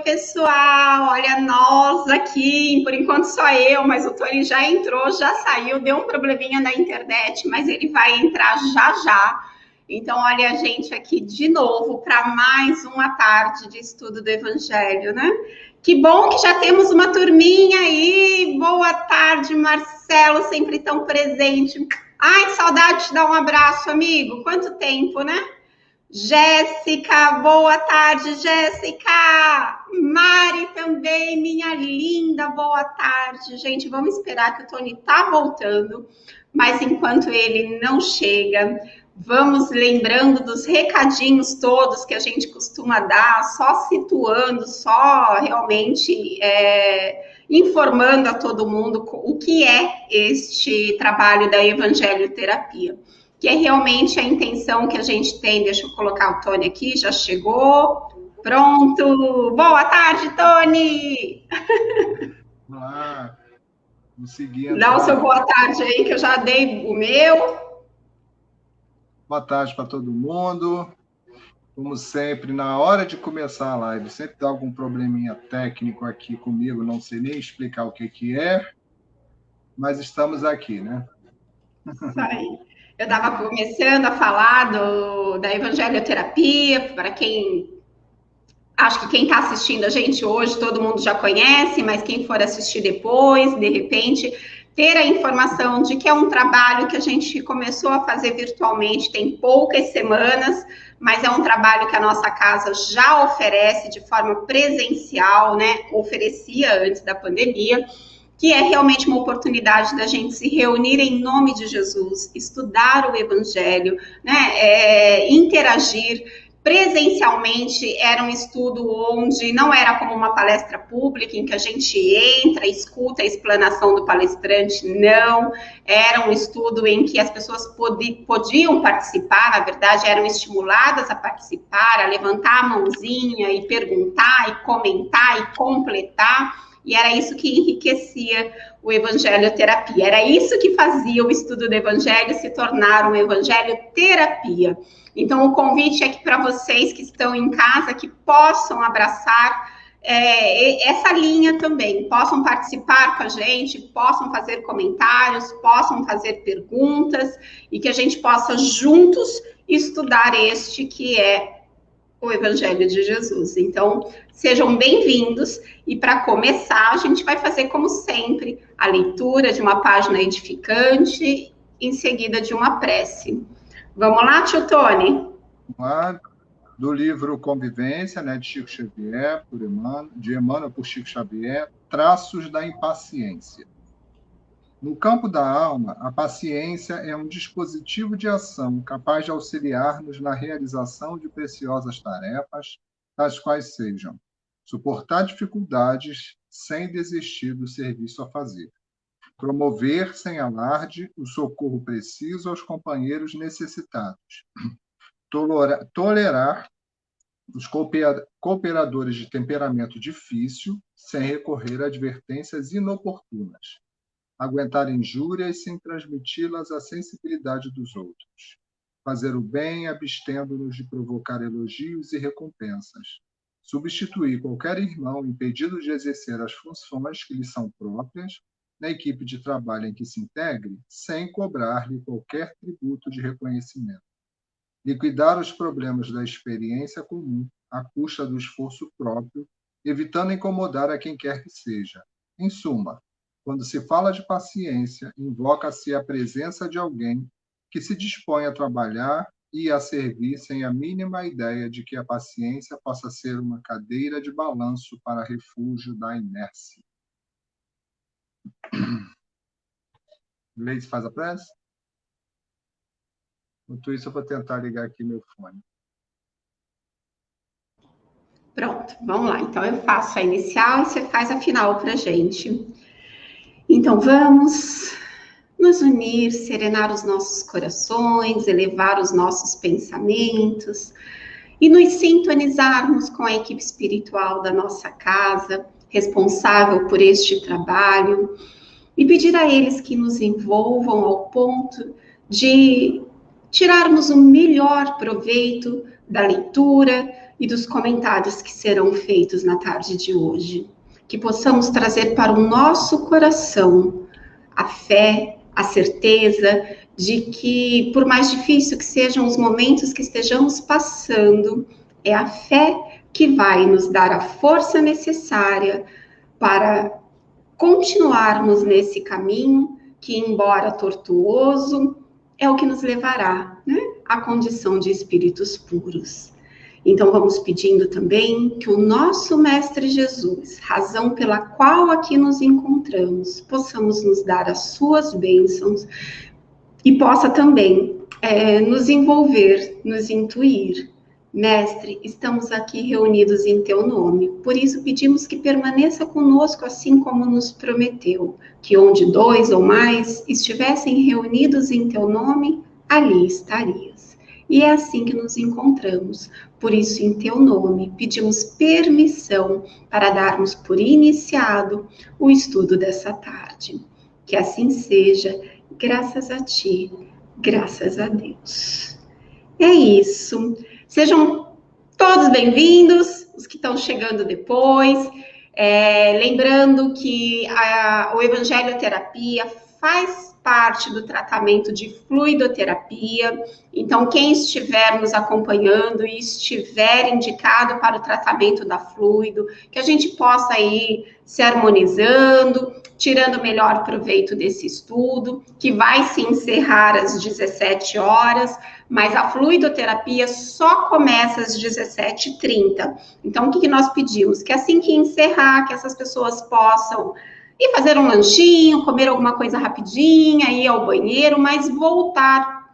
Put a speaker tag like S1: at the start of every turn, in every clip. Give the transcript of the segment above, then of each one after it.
S1: pessoal, olha nós aqui, por enquanto só eu, mas o Tony já entrou, já saiu, deu um probleminha na internet, mas ele vai entrar já já. Então, olha a gente aqui de novo para mais uma tarde de estudo do Evangelho, né? Que bom que já temos uma turminha aí. Boa tarde, Marcelo, sempre tão presente. Ai, saudade de dar um abraço, amigo. Quanto tempo, né? Jéssica, boa tarde, Jéssica. Mari também, minha linda, boa tarde. Gente, vamos esperar que o Tony tá voltando, mas enquanto ele não chega, vamos lembrando dos recadinhos todos que a gente costuma dar, só situando, só realmente informando a todo mundo o que é este trabalho da evangelioterapia, que é realmente a intenção que a gente tem. Deixa eu colocar o Tony aqui, já chegou. Pronto. Boa tarde, Tony.
S2: Olá. Vamos seguir.
S1: Dá o seu boa tarde aí, que eu já dei o meu.
S2: Boa tarde para todo mundo. Como sempre, na hora de começar a live, sempre dá algum probleminha técnico aqui comigo, não sei nem explicar o que é, mas estamos aqui, né?
S1: Isso aí. Eu estava começando a falar da evangelioterapia, para quem... Acho que quem está assistindo a gente hoje, todo mundo já conhece, mas quem for assistir depois, de repente, ter a informação de que é um trabalho que a gente começou a fazer virtualmente, tem poucas semanas, mas é um trabalho que a nossa casa já oferece de forma presencial, né? Oferecia antes da pandemia, que é realmente uma oportunidade da gente se reunir em nome de Jesus, estudar o Evangelho, né? Interagir. Presencialmente era um estudo onde não era como uma palestra pública em que a gente entra, escuta a explanação do palestrante, não. Era um estudo em que as pessoas podiam participar, na verdade eram estimuladas a participar, a levantar a mãozinha e perguntar, e comentar, e completar. E era isso que enriquecia o evangelioterapia. Era isso que fazia o estudo do evangelho se tornar uma evangelioterapia. Então, o convite é que para vocês que estão em casa, que possam abraçar essa linha também, possam participar com a gente, possam fazer comentários, possam fazer perguntas, e que a gente possa juntos estudar este que é o Evangelho de Jesus. Então, sejam bem-vindos, e para começar, a gente vai fazer, como sempre, a leitura de uma página edificante, em seguida de uma prece. Vamos lá, tio Tony?
S2: Do livro Convivência, né, de Chico Xavier, de Emmanuel por Chico Xavier, Traços da Impaciência. No campo da alma, a paciência é um dispositivo de ação capaz de auxiliar-nos na realização de preciosas tarefas, tais quais sejam suportar dificuldades sem desistir do serviço a fazer, promover sem alarde o socorro preciso aos companheiros necessitados, tolerar os cooperadores de temperamento difícil sem recorrer a advertências inoportunas, aguentar injúrias sem transmiti-las à sensibilidade dos outros, fazer o bem abstendo-nos de provocar elogios e recompensas, substituir qualquer irmão impedido de exercer as funções que lhe são próprias na equipe de trabalho em que se integre, sem cobrar-lhe qualquer tributo de reconhecimento, liquidar os problemas da experiência comum à custa do esforço próprio, evitando incomodar a quem quer que seja. Em suma, quando se fala de paciência, invoca-se a presença de alguém que se dispõe a trabalhar e a servir sem a mínima ideia de que a paciência possa ser uma cadeira de balanço para refúgio da inércia. Leite faz a prece? Enquanto isso, eu vou tentar ligar aqui meu fone.
S1: Pronto, vamos lá. Então, eu faço a inicial e você faz a final para a gente. Então, vamos nos unir, serenar os nossos corações, elevar os nossos pensamentos e nos sintonizarmos com a equipe espiritual da nossa casa, responsável por este trabalho, e pedir a eles que nos envolvam ao ponto de tirarmos o melhor proveito da leitura e dos comentários que serão feitos na tarde de hoje. Que possamos trazer para o nosso coração a fé, a certeza de que, por mais difícil que sejam os momentos que estejamos passando, é a fé que vai nos dar a força necessária para continuarmos nesse caminho que, embora tortuoso, é o que nos levará, né, à condição de espíritos puros. Então, vamos pedindo também que o nosso Mestre Jesus, razão pela qual aqui nos encontramos, possamos nos dar as suas bênçãos e possa também nos envolver, nos intuir. Mestre, estamos aqui reunidos em teu nome, por isso pedimos que permaneça conosco assim como nos prometeu, que onde 2 ou mais estivessem reunidos em teu nome, ali estarias. E é assim que nos encontramos. Por isso, em teu nome, pedimos permissão para darmos por iniciado o estudo dessa tarde. Que assim seja, graças a ti, graças a Deus. É isso. Sejam todos bem-vindos, os que estão chegando depois. Lembrando que o Evangelioterapia faz parte do tratamento de fluidoterapia. Então, quem estiver nos acompanhando e estiver indicado para o tratamento da fluido, que a gente possa ir se harmonizando, tirando melhor proveito desse estudo, que vai se encerrar às 17 horas, mas a fluidoterapia só começa às 17h30. Então, o que nós pedimos? Que assim que encerrar, que essas pessoas possam ir fazer um lanchinho, comer alguma coisa rapidinha, ir ao banheiro, mas voltar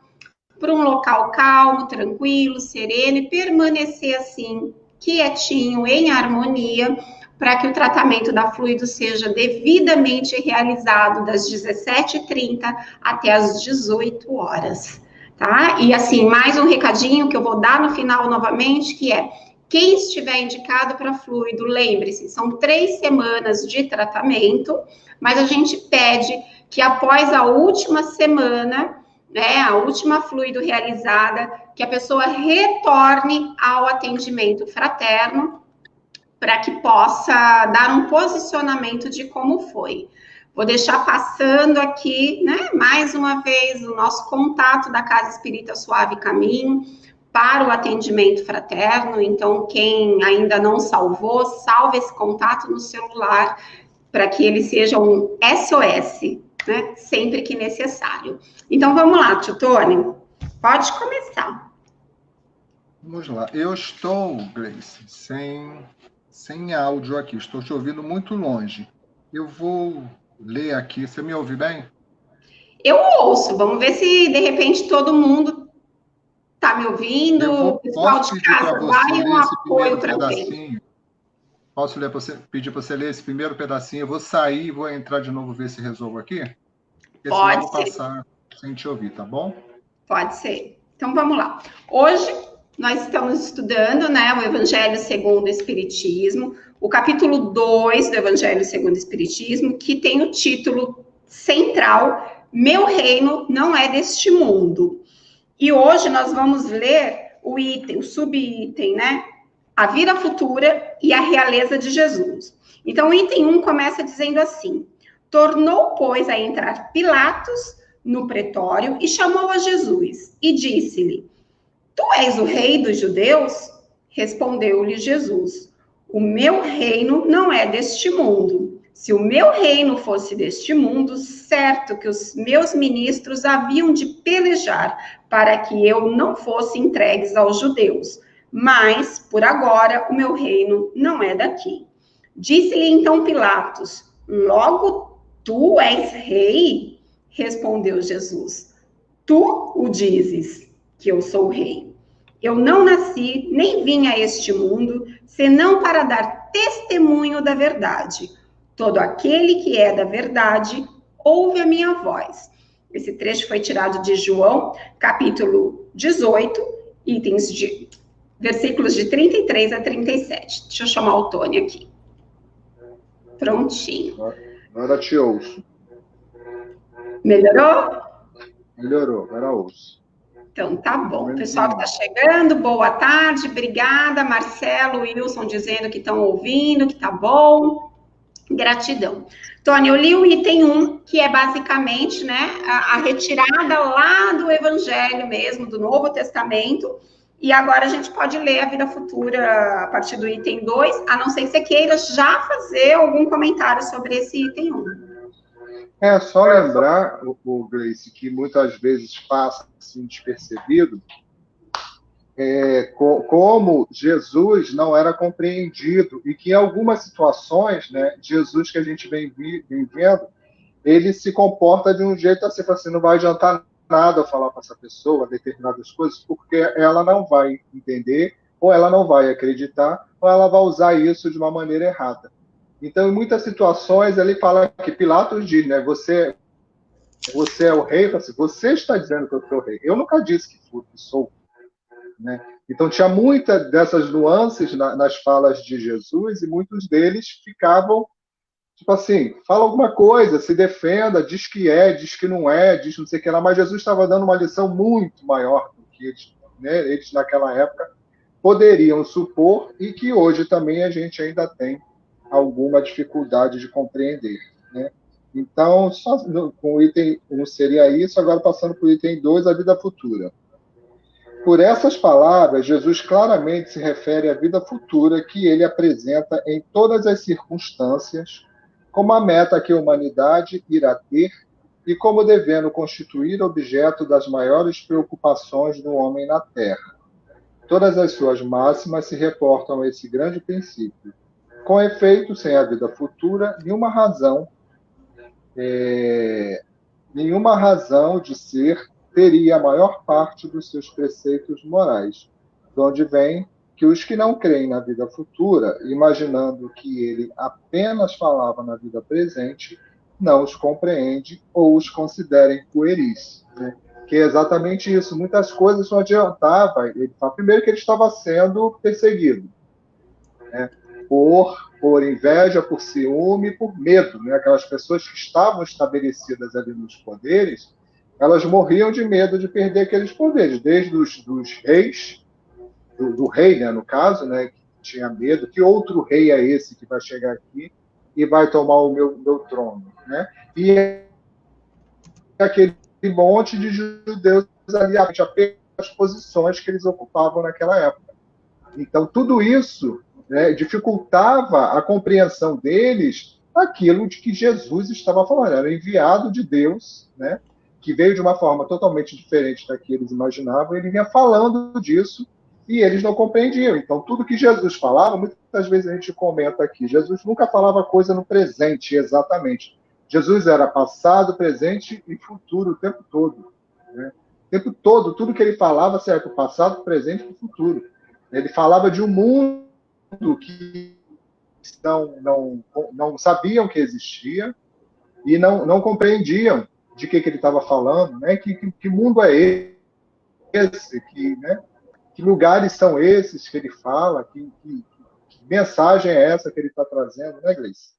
S1: para um local calmo, tranquilo, sereno e permanecer assim, quietinho, em harmonia, para que o tratamento da fluido seja devidamente realizado das 17h30 até as 18 horas, tá? E assim, mais um recadinho que eu vou dar no final novamente, que é: quem estiver indicado para fluido, lembre-se, são 3 semanas de tratamento, mas a gente pede que após a última semana, né, a última fluido realizada, que a pessoa retorne ao atendimento fraterno, para que possa dar um posicionamento de como foi. Vou deixar passando aqui, né, mais uma vez, o nosso contato da Casa Espírita Suave Caminho, para o atendimento fraterno. Então, quem ainda não salvou, salve esse contato no celular, para que ele seja um SOS, né, sempre que necessário. Então, vamos lá, tio Tony, pode começar.
S2: Vamos lá. Eu estou, Grace, sem áudio aqui, estou te ouvindo muito longe. Eu vou ler aqui, você me ouve bem?
S1: Eu ouço, vamos ver se de repente todo mundo está me ouvindo, o pessoal de casa vai um apoio para
S2: pedacinho. Posso pedir para você ler esse primeiro pedacinho? Eu vou sair e vou entrar de novo, ver se resolvo aqui? Porque
S1: pode
S2: senão eu vou passar sem te ouvir, tá bom?
S1: Pode ser. Então, vamos lá. Hoje, nós estamos estudando, né, o Evangelho segundo o Espiritismo, o capítulo 2 do Evangelho segundo o Espiritismo, que tem o título central: Meu reino não é deste mundo. E hoje nós vamos ler o item, o subitem, né? A vida futura e a realeza de Jesus. Então, o item 1 começa dizendo assim: tornou, pois, a entrar Pilatos no pretório e chamou a Jesus e disse-lhe: Tu és o rei dos judeus? Respondeu-lhe Jesus: O meu reino não é deste mundo. Se o meu reino fosse deste mundo, certo que os meus ministros haviam de pelejar para que eu não fosse entregue aos judeus. Mas, por agora, o meu reino não é daqui. Disse-lhe então Pilatos: Logo tu és rei? Respondeu Jesus: Tu o dizes que eu sou rei. Eu não nasci, nem vim a este mundo, senão para dar testemunho da verdade. Todo aquele que é da verdade, ouve a minha voz. Esse trecho foi tirado de João, capítulo 18, versículos de 33 a 37. Deixa eu chamar o Tony aqui. Prontinho.
S2: Agora te ouço.
S1: Melhorou?
S2: Melhorou, agora ouço.
S1: Então, tá bom. Pessoal que está chegando, boa tarde, obrigada. Marcelo, Wilson dizendo que estão ouvindo, que tá bom. Gratidão. Tônia, eu li o item 1, que é basicamente, né, a retirada lá do Evangelho mesmo, do Novo Testamento, e agora a gente pode ler a vida futura a partir do item 2, a não ser que você queira já fazer algum comentário sobre esse item 1.
S2: É só lembrar, o Grace, que muitas vezes passa assim despercebido, como Jesus não era compreendido e que em algumas situações, né, Jesus que a gente vem vendo, ele se comporta de um jeito assim, não vai adiantar nada eu falar para essa pessoa determinadas coisas, porque ela não vai entender, ou ela não vai acreditar, ou ela vai usar isso de uma maneira errada. Então, em muitas situações, ele fala que Pilatos diz, né, você é o rei, assim, você está dizendo que eu sou o rei. Eu nunca disse que sou. Né? Então, tinha muitas dessas nuances nas falas de Jesus, e muitos deles ficavam tipo assim, fala alguma coisa, se defenda, diz que não é, diz não sei o que lá, mas Jesus estava dando uma lição muito maior do que eles, né, eles naquela época poderiam supor e que hoje também a gente ainda tem alguma dificuldade de compreender. Né? Então, só com o item 1 seria isso, agora passando para o item 2, a vida futura. Por essas palavras, Jesus claramente se refere à vida futura que ele apresenta em todas as circunstâncias, como a meta que a humanidade irá ter e como devendo constituir objeto das maiores preocupações do homem na Terra. Todas as suas máximas se reportam a esse grande princípio. Com efeito, sem a vida futura, nenhuma razão de ser teria a maior parte dos seus preceitos morais, de onde vem que os que não creem na vida futura, imaginando que ele apenas falava na vida presente, não os compreende ou os considerem pueris. Né? Que é exatamente isso. Muitas coisas não adiantava. Ele fala, primeiro que ele estava sendo perseguido, né? por inveja, por ciúme, por medo. Né? Aquelas pessoas que estavam estabelecidas ali nos poderes, elas morriam de medo de perder aqueles poderes, desde dos reis, do rei, né, no caso, né, que tinha medo, que outro rei é esse que vai chegar aqui e vai tomar o meu trono? Né? E aquele monte de judeus ali, apenas as posições que eles ocupavam naquela época. Então, tudo isso, né, dificultava a compreensão deles daquilo de que Jesus estava falando. Era enviado de Deus, né, que veio de uma forma totalmente diferente da que eles imaginavam, ele vinha falando disso e eles não compreendiam. Então, tudo que Jesus falava, muitas vezes a gente comenta aqui, Jesus nunca falava coisa no presente, exatamente. Jesus era passado, presente e futuro o tempo todo. Né? O tempo todo, tudo que ele falava serve para o passado, presente e para o futuro. Ele falava de um mundo que não sabiam que existia e não compreendiam de que ele estava falando, né? Que mundo é esse, que lugares são esses que ele fala, que mensagem é essa que ele está trazendo, né, Gleice?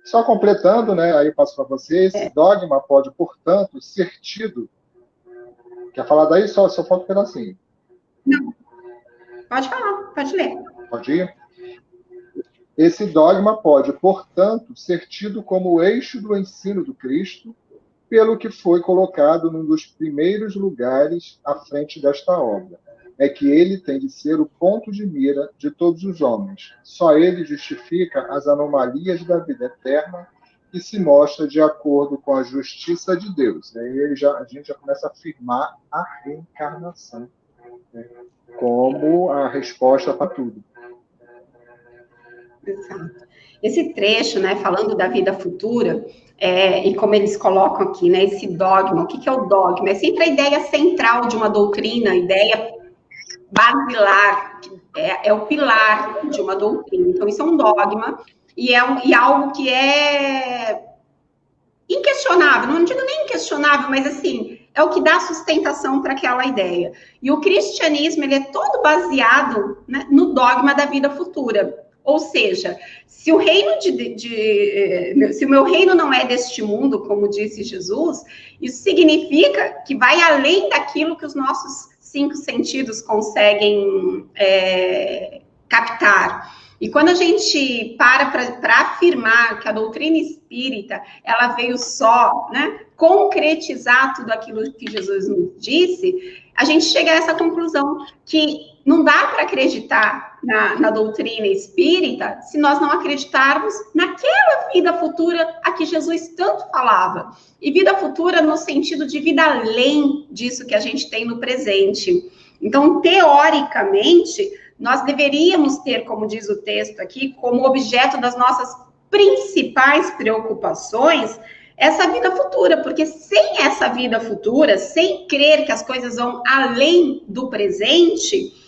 S2: Só completando, né, aí eu passo para você, esse dogma pode, portanto, ser tido... Quer falar daí? Só falta um pedacinho.
S1: Não. Pode falar, pode ler.
S2: Pode ir? Esse dogma pode, portanto, ser tido como o eixo do ensino do Cristo, pelo que foi colocado num dos primeiros lugares à frente desta obra. É que ele tem de ser o ponto de mira de todos os homens. Só ele justifica as anomalias da vida eterna e se mostra de acordo com a justiça de Deus. Aí a gente já começa a afirmar a reencarnação, né, como a resposta para tudo.
S1: Exato. Esse trecho, né, falando da vida futura, e como eles colocam aqui, né, esse dogma, o que é o dogma? É sempre a ideia central de uma doutrina, a ideia basilar, é o pilar de uma doutrina. Então, isso é um dogma, e algo que é inquestionável, não digo nem inquestionável, mas assim, é o que dá sustentação para aquela ideia. E o cristianismo, ele é todo baseado, né, no dogma da vida futura. Ou seja, se o reino se o meu reino não é deste mundo, como disse Jesus, isso significa que vai além daquilo que os nossos 5 sentidos conseguem captar. E quando a gente para afirmar que a doutrina espírita, ela veio só, né, concretizar tudo aquilo que Jesus nos disse, a gente chega a essa conclusão que não dá para acreditar na doutrina espírita se nós não acreditarmos naquela vida futura a que Jesus tanto falava. E vida futura no sentido de vida além disso que a gente tem no presente. Então, teoricamente, nós deveríamos ter, como diz o texto aqui, como objeto das nossas principais preocupações essa vida futura, porque sem essa vida futura, sem crer que as coisas vão além do presente,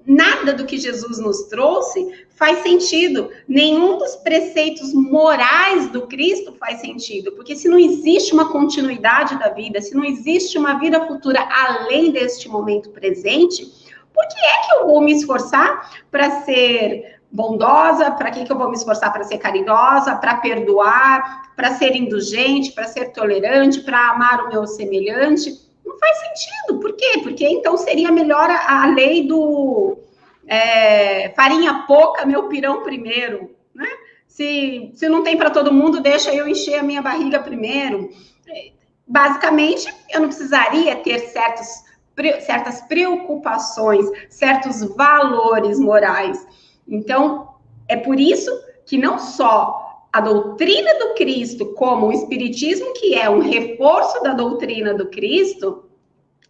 S1: nada do que Jesus nos trouxe faz sentido. Nenhum dos preceitos morais do Cristo faz sentido, porque se não existe uma continuidade da vida, se não existe uma vida futura além deste momento presente, por que é que eu vou me esforçar para ser bondosa? Para que eu vou me esforçar para ser caridosa, para perdoar, para ser indulgente, para ser tolerante, para amar o meu semelhante? Não faz sentido. Por quê? Porque então seria melhor a lei do farinha pouca, meu pirão primeiro, né? Se não tem para todo mundo, deixa eu encher a minha barriga primeiro. Basicamente, eu não precisaria ter certas preocupações, certos valores morais. Então, é por isso que não só a doutrina do Cristo, como o Espiritismo, que é um reforço da doutrina do Cristo,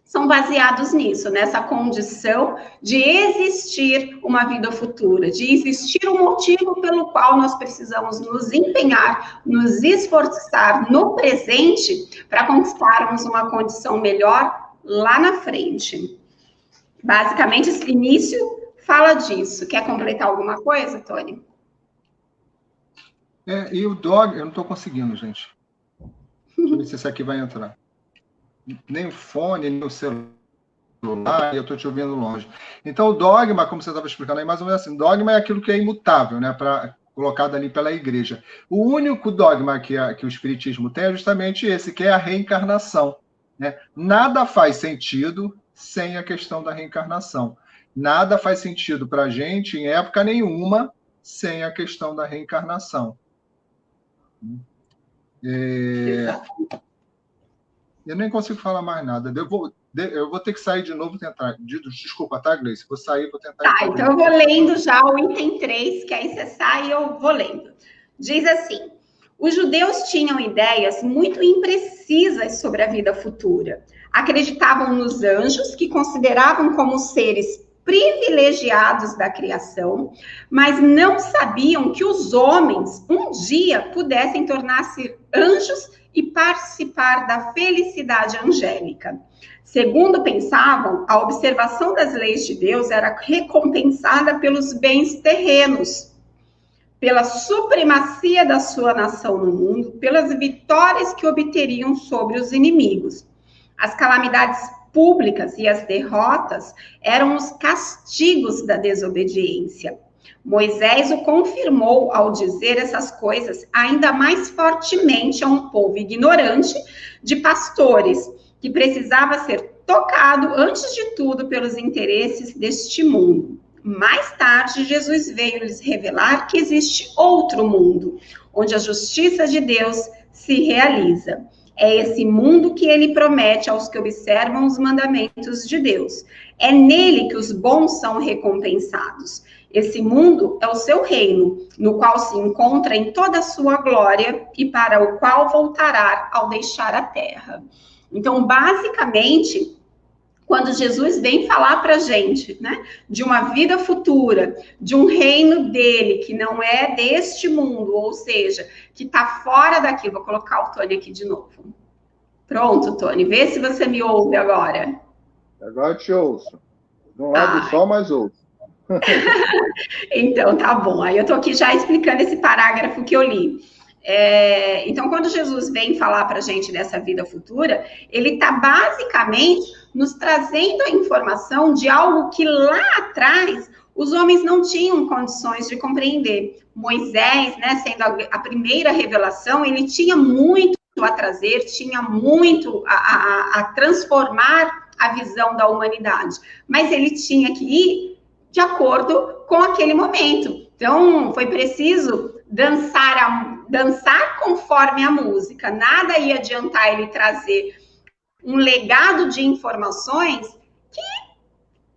S1: são baseados nisso, nessa condição de existir uma vida futura, de existir um motivo pelo qual nós precisamos nos empenhar, nos esforçar no presente para conquistarmos uma condição melhor lá na frente. Basicamente, esse início fala disso. Quer completar alguma coisa, Tony?
S2: E o dogma, eu não estou conseguindo, gente. Deixa eu ver se esse aqui vai entrar. Nem o fone, nem o celular, eu estou te ouvindo longe. Então, o dogma, como você estava explicando aí, mais ou menos assim, dogma é aquilo que é imutável, né, colocado ali pela igreja. O único dogma que o Espiritismo tem é justamente esse, que é a reencarnação. Né? Nada faz sentido sem a questão da reencarnação. Nada faz sentido para a gente, em época nenhuma, sem a questão da reencarnação. Eu nem consigo falar mais nada. Eu vou ter que sair de novo e tentar. Desculpa, tá, Gleice? Vou sair, vou tentar.
S1: Tá, então eu vou lendo já o item 3, que aí você sai e eu vou lendo. Diz assim: os judeus tinham ideias muito imprecisas sobre a vida futura. Acreditavam nos anjos, que consideravam como seres privilegiados da criação, mas não sabiam que os homens um dia pudessem tornar-se anjos e participar da felicidade angélica. Segundo pensavam, a observação das leis de Deus era recompensada pelos bens terrenos, pela supremacia da sua nação no mundo, pelas vitórias que obteriam sobre os inimigos. As calamidades públicas e as derrotas eram os castigos da desobediência. Moisés o confirmou ao dizer essas coisas ainda mais fortemente a um povo ignorante de pastores, que precisava ser tocado, antes de tudo, pelos interesses deste mundo. Mais tarde, Jesus veio lhes revelar que existe outro mundo, onde a justiça de Deus se realiza. É esse mundo que ele promete aos que observam os mandamentos de Deus. É nele que os bons são recompensados. Esse mundo é o seu reino, no qual se encontra em toda a sua glória e para o qual voltará ao deixar a terra. Então, basicamente, quando Jesus vem falar para a gente, né, de uma vida futura, de um reino dele que não é deste mundo, ou seja, que está fora daqui. Vou colocar o Tony aqui de novo. Pronto, Tony, vê se você me ouve agora.
S2: Agora eu te ouço. De um lado só, mas ouço.
S1: Então, tá bom. Aí eu estou aqui já explicando esse parágrafo que eu li. Então, quando Jesus vem falar para a gente dessa vida futura, ele está basicamente nos trazendo a informação de algo que lá atrás os homens não tinham condições de compreender. Moisés, né, sendo a primeira revelação, ele tinha muito a trazer, tinha muito a transformar a visão da humanidade, mas ele tinha que ir de acordo com aquele momento. Então, foi preciso dançar conforme a música. Nada ia adiantar ele trazer um legado de informações que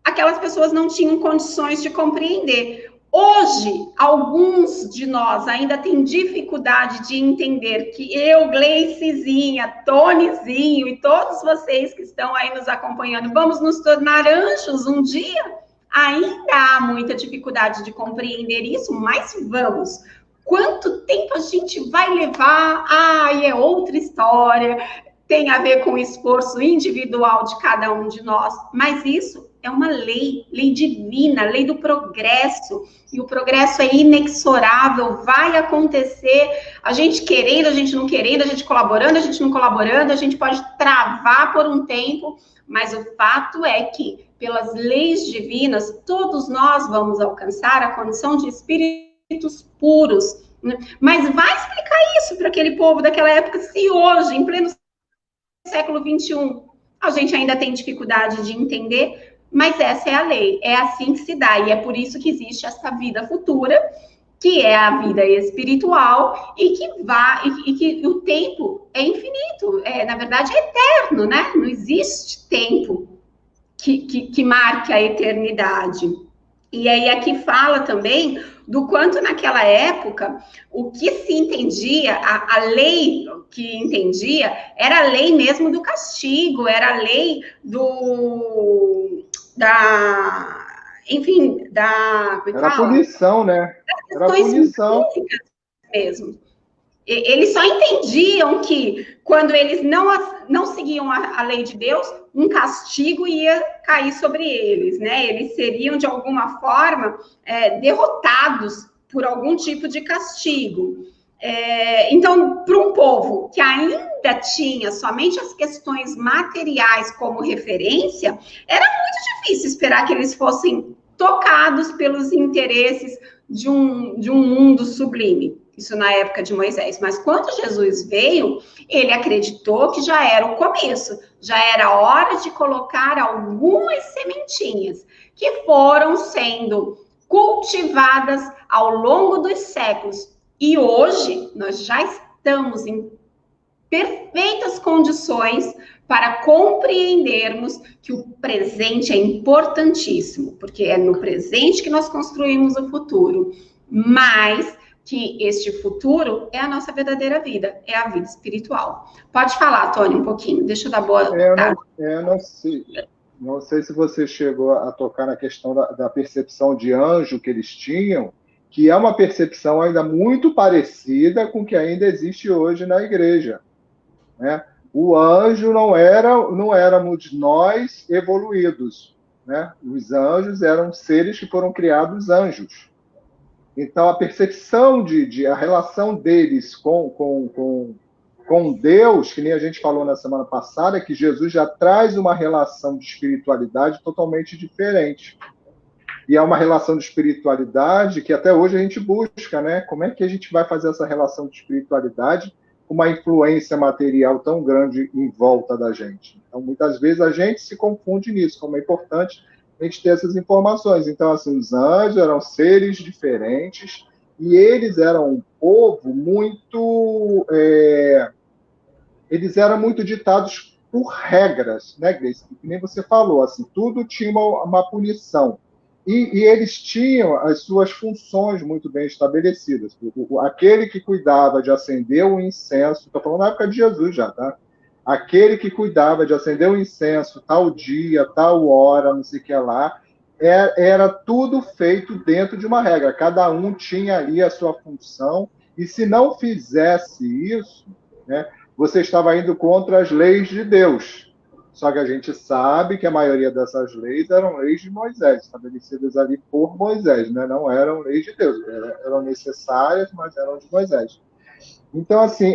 S1: aquelas pessoas não tinham condições de compreender. Hoje, alguns de nós ainda têm dificuldade de entender que eu, Gleicizinha, Tonizinho e todos vocês que estão aí nos acompanhando, vamos nos tornar anjos um dia? Ainda há muita dificuldade de compreender isso, mas vamos. Quanto tempo a gente vai levar? Ai, é outra história. Tem a ver com o esforço individual de cada um de nós, mas isso é uma lei divina, lei do progresso, e o progresso é inexorável, vai acontecer, a gente querendo, a gente não querendo, a gente colaborando, a gente não colaborando, a gente pode travar por um tempo, mas o fato é que, pelas leis divinas, todos nós vamos alcançar a condição de espíritos puros, né? Mas vai explicar isso para aquele povo daquela época, se hoje, em pleno século XXI, a gente ainda tem dificuldade de entender, mas essa é a lei, é assim que se dá, e é por isso que existe essa vida futura, que é a vida espiritual, e que o tempo é infinito, na verdade é eterno, né? Não existe tempo que marque a eternidade. E aí aqui fala também do quanto naquela época o que se entendia, a lei que entendia, era a lei mesmo do castigo, era a lei enfim,
S3: era punição, né? Era punição
S1: mesmo. Eles só entendiam que quando eles não seguiam a lei de Deus, um castigo ia cair sobre eles, né? Eles seriam, de alguma forma, derrotados por algum tipo de castigo. Então, para um povo que ainda tinha somente as questões materiais como referência, era muito difícil esperar que eles fossem tocados pelos interesses de um mundo sublime. Isso na época de Moisés. Mas quando Jesus veio, ele acreditou que já era o começo, já era hora de colocar algumas sementinhas que foram sendo cultivadas ao longo dos séculos. E hoje nós já estamos em perfeitas condições para compreendermos que o presente é importantíssimo, porque é no presente que nós construímos o futuro, mas que este futuro é a nossa verdadeira vida, é a vida espiritual. Pode falar, Tony, um pouquinho, deixa eu dar boa tarde.
S3: Eu não sei se você chegou a tocar na questão da percepção de anjo que eles tinham, que é uma percepção ainda muito parecida com o que ainda existe hoje na igreja, né? O anjo não éramos nós evoluídos, né? Os anjos eram seres que foram criados anjos. Então, a percepção a relação deles com Deus, que nem a gente falou na semana passada, que Jesus já traz uma relação de espiritualidade totalmente diferente. E é uma relação de espiritualidade que até hoje a gente busca, né? Como é que a gente vai fazer essa relação de espiritualidade com uma influência material tão grande em volta da gente? Então, muitas vezes a gente se confunde nisso, como é importante a gente ter essas informações. Então, assim, os anjos eram seres diferentes e eles eram um povo muito... eles eram muito ditados por regras, né, Grace? Que nem você falou, assim, tudo tinha uma punição. E eles tinham as suas funções muito bem estabelecidas. Aquele que cuidava de acender o incenso, estou falando na época de Jesus já, tá? Aquele que cuidava de acender o incenso, tal dia, tal hora, não sei o que lá, era tudo feito dentro de uma regra. Cada um tinha ali a sua função, e se não fizesse isso, né, você estava indo contra as leis de Deus. Só que a gente sabe que a maioria dessas leis eram leis de Moisés, estabelecidas ali por Moisés, né? Não eram leis de Deus, eram necessárias, mas eram de Moisés. Então, assim,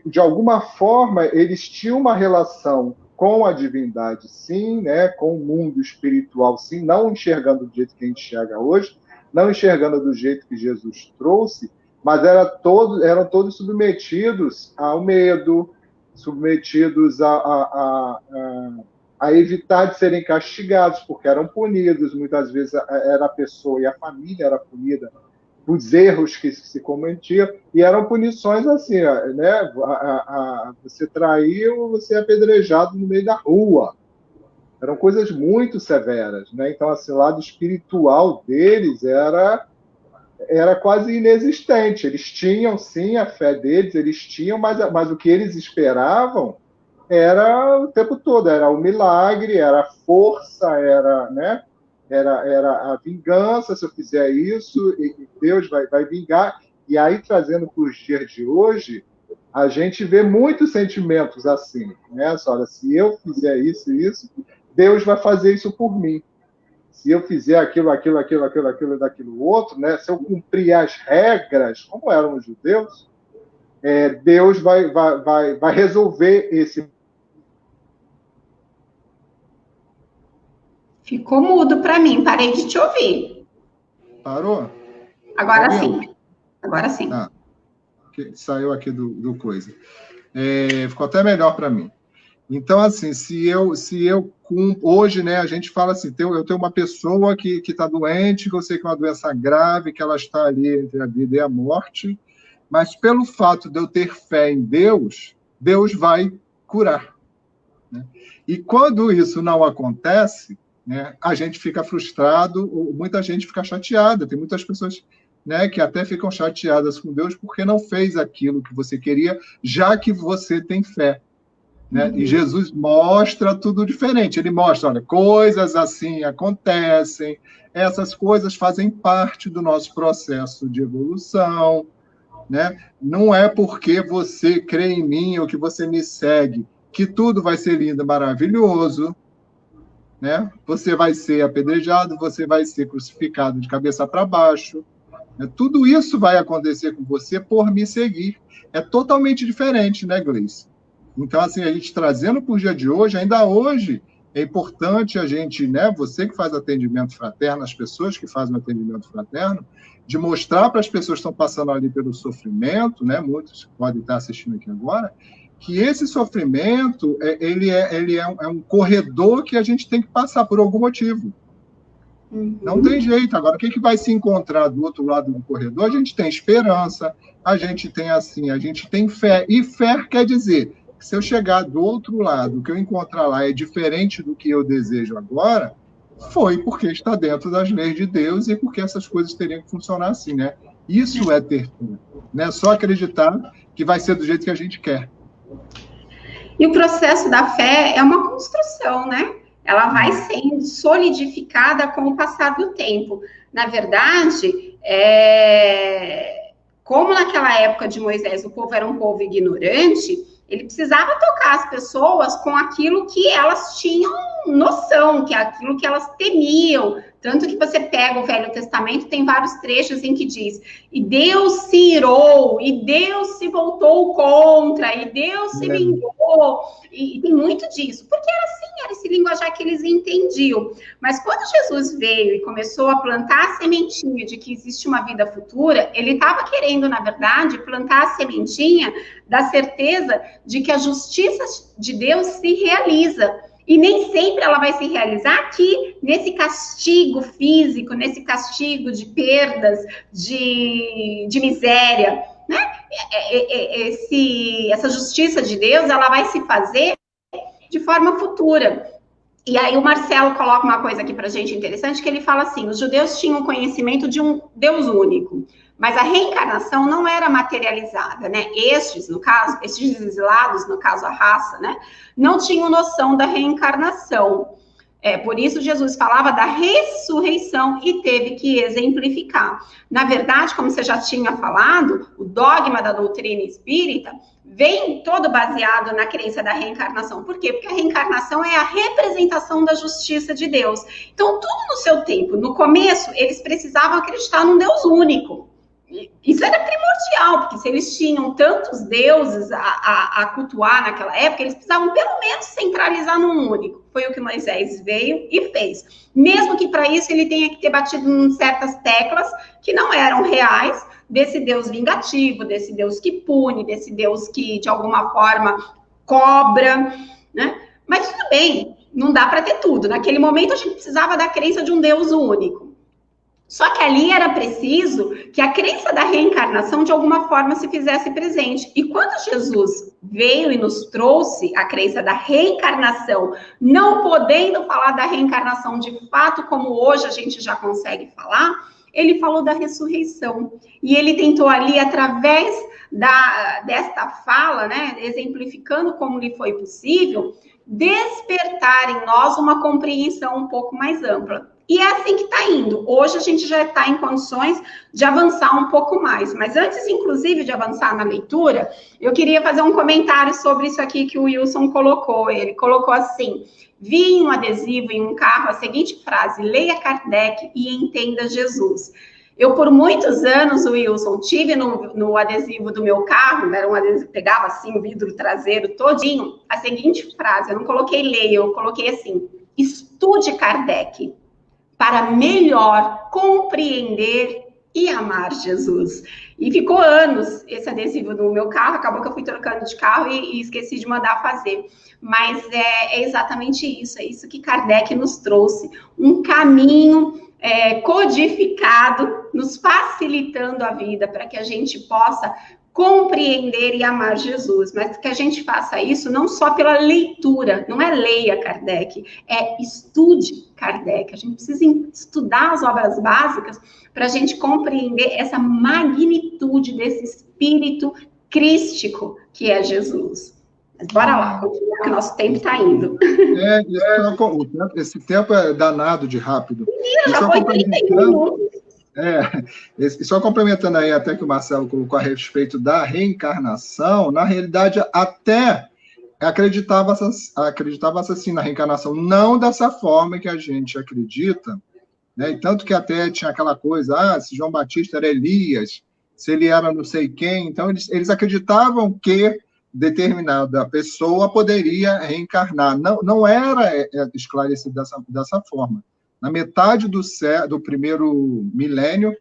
S3: de alguma forma, eles tinham uma relação com a divindade, sim, né, com o mundo espiritual, sim, não enxergando do jeito que a gente enxerga hoje, não enxergando do jeito que Jesus trouxe, mas eram todos submetidos ao medo, submetidos a evitar de serem castigados, porque eram punidos, muitas vezes era a pessoa e a família era punida os erros que se cometiam, e eram punições assim, né? Você traiu, você é apedrejado no meio da rua. Eram coisas muito severas, né? Então, assim, o lado espiritual deles era quase inexistente. Eles tinham, sim, a fé deles, eles tinham, mas o que eles esperavam era o tempo todo, era o milagre, era a força, era, né? Era a vingança, se eu fizer isso, Deus vai vingar. E aí, trazendo para os dias de hoje, a gente vê muitos sentimentos assim, né? Olha, se eu fizer isso e isso, Deus vai fazer isso por mim. Se eu fizer aquilo, daquilo outro, né? Se eu cumprir as regras, como eram os judeus, Deus vai resolver esse.
S1: Ficou mudo para mim, parei de te ouvir.
S2: Parou?
S1: Agora sim. Agora sim.
S2: Ah, saiu aqui do coisa. Ficou até melhor para mim. Então, assim, se eu hoje, né, a gente fala assim, eu tenho uma pessoa que está doente, que eu sei que é uma doença grave, que ela está ali entre a vida e a morte, mas pelo fato de eu ter fé em Deus, Deus vai curar, né? E quando isso não acontece, né, a gente fica frustrado, ou muita gente fica chateada, tem muitas pessoas, né, que até ficam chateadas com Deus porque não fez aquilo que você queria, já que você tem fé. Né? E Jesus mostra tudo diferente. Ele mostra, olha, coisas assim acontecem, essas coisas fazem parte do nosso processo de evolução, né? Não é porque você crê em mim ou que você me segue que tudo vai ser lindo e maravilhoso, né? Você vai ser apedrejado, você vai ser crucificado de cabeça para baixo, né? Tudo isso vai acontecer com você por me seguir. É totalmente diferente, né, Gleice? Então, assim, a gente trazendo para o dia de hoje, ainda hoje, é importante a gente, né, você que faz atendimento fraterno, as pessoas que fazem atendimento fraterno, de mostrar para as pessoas que estão passando ali pelo sofrimento, né, muitos podem estar assistindo aqui agora, que esse sofrimento, ele é um corredor que a gente tem que passar por algum motivo. Não tem jeito. Agora, o que vai se encontrar do outro lado do corredor? A gente tem esperança, a gente tem fé. E fé quer dizer, se eu chegar do outro lado, o que eu encontrar lá é diferente do que eu desejo agora, foi porque está dentro das leis de Deus e porque essas coisas teriam que funcionar assim, né? Isso é ter fé, né? Só acreditar que vai ser do jeito que a gente quer.
S1: E o processo da fé é uma construção, né? Ela vai sendo solidificada com o passar do tempo. Na verdade, como naquela época de Moisés o povo era um povo ignorante, ele precisava tocar as pessoas com aquilo que elas tinham noção, que é aquilo que elas temiam. Tanto que você pega o Velho Testamento, tem vários trechos em que diz, e Deus se irou, e Deus se voltou contra, e Deus se vingou, e tem muito disso, porque era assim, era esse linguajar que eles entendiam. Mas quando Jesus veio e começou a plantar a sementinha de que existe uma vida futura, ele estava querendo, na verdade, plantar a sementinha da certeza de que a justiça de Deus se realiza. E nem sempre ela vai se realizar aqui, nesse castigo físico, nesse castigo de perdas, de miséria, né? Essa justiça de Deus, ela vai se fazer de forma futura. E aí o Marcelo coloca uma coisa aqui pra gente interessante, que ele fala assim, os judeus tinham conhecimento de um Deus único, mas a reencarnação não era materializada, né? Estes exilados, no caso a raça, né? Não tinham noção da reencarnação. Por isso Jesus falava da ressurreição e teve que exemplificar. Na verdade, como você já tinha falado, o dogma da doutrina espírita vem todo baseado na crença da reencarnação. Por quê? Porque a reencarnação é a representação da justiça de Deus. Então, tudo no seu tempo. No começo, eles precisavam acreditar num Deus único. Isso era primordial. primordial, porque se eles tinham tantos deuses a cultuar naquela época, eles precisavam pelo menos centralizar num único. Foi o que Moisés veio e fez. Mesmo que para isso ele tenha que ter batido em certas teclas que não eram reais, desse Deus vingativo, desse Deus que pune, desse Deus que, de alguma forma, cobra, né? Mas tudo bem, não dá para ter tudo. Naquele momento, a gente precisava da crença de um Deus único. Só que ali era preciso que a crença da reencarnação, de alguma forma, se fizesse presente. E quando Jesus veio e nos trouxe a crença da reencarnação, não podendo falar da reencarnação de fato, como hoje a gente já consegue falar, ele falou da ressurreição. E ele tentou ali, através desta fala, né, exemplificando como lhe foi possível, despertar em nós uma compreensão um pouco mais ampla. E é assim que está indo. Hoje a gente já está em condições de avançar um pouco mais. Mas antes, inclusive, de avançar na leitura, eu queria fazer um comentário sobre isso aqui que o Wilson colocou. Ele colocou assim: vi em um adesivo em um carro a seguinte frase: leia Kardec e entenda Jesus. Eu, por muitos anos, Wilson, tive no adesivo do meu carro, era um adesivo, pegava assim o vidro traseiro todinho, a seguinte frase, eu não coloquei leia, eu coloquei assim: estude Kardec para melhor compreender e amar Jesus. E ficou anos esse adesivo no meu carro, acabou que eu fui trocando de carro e esqueci de mandar fazer. Mas é exatamente isso, é isso que Kardec nos trouxe, um caminho codificado, nos facilitando a vida para que a gente possa compreender e amar Jesus, mas que a gente faça isso não só pela leitura, não é leia Kardec, é estude Kardec. A gente precisa estudar as obras básicas para a gente compreender essa magnitude desse espírito crístico que é Jesus. Mas bora lá, continuar que o nosso tempo está indo.
S2: Esse tempo é danado de rápido.
S1: Já foi 31 minutos.
S2: Só complementando aí até que o Marcelo colocou a respeito da reencarnação, na realidade até acreditava-se assim na reencarnação, não dessa forma que a gente acredita, né? E tanto que até tinha aquela coisa, se João Batista era Elias, se ele era não sei quem, então eles acreditavam que determinada pessoa poderia reencarnar. Não era esclarecido dessa forma. Na metade do primeiro milênio,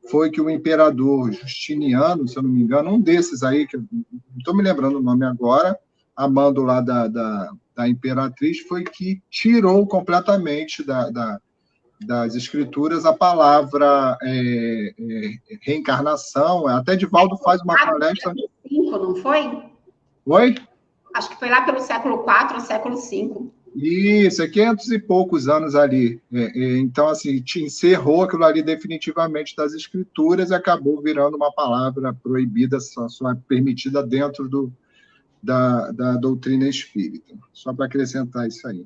S2: foi que o imperador Justiniano, se eu não me engano, um desses aí, que eu não estou me lembrando o nome agora, amando lá da imperatriz, foi que tirou completamente das escrituras a palavra reencarnação. Até Divaldo faz uma palestra...
S1: Não foi?
S2: Oi?
S1: Acho que foi lá pelo século IV ou século V.
S2: Isso, 500 e poucos anos ali. Então, assim, te encerrou aquilo ali definitivamente das escrituras e acabou virando uma palavra proibida, só permitida dentro da doutrina espírita. Só para acrescentar isso aí.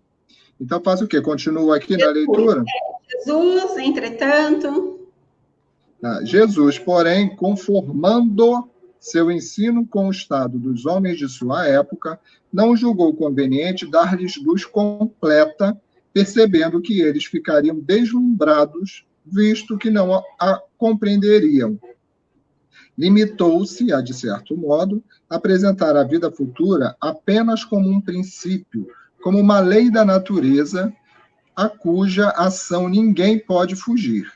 S2: Então, faz o quê? Continua aqui na leitura?
S1: Jesus, entretanto...
S2: Jesus, porém, conformando seu ensino com o estado dos homens de sua época, não julgou conveniente dar-lhes luz completa, percebendo que eles ficariam deslumbrados, visto que não a compreenderiam. Limitou-se a, de certo modo, apresentar a vida futura apenas como um princípio, como uma lei da natureza, a cuja ação ninguém pode fugir.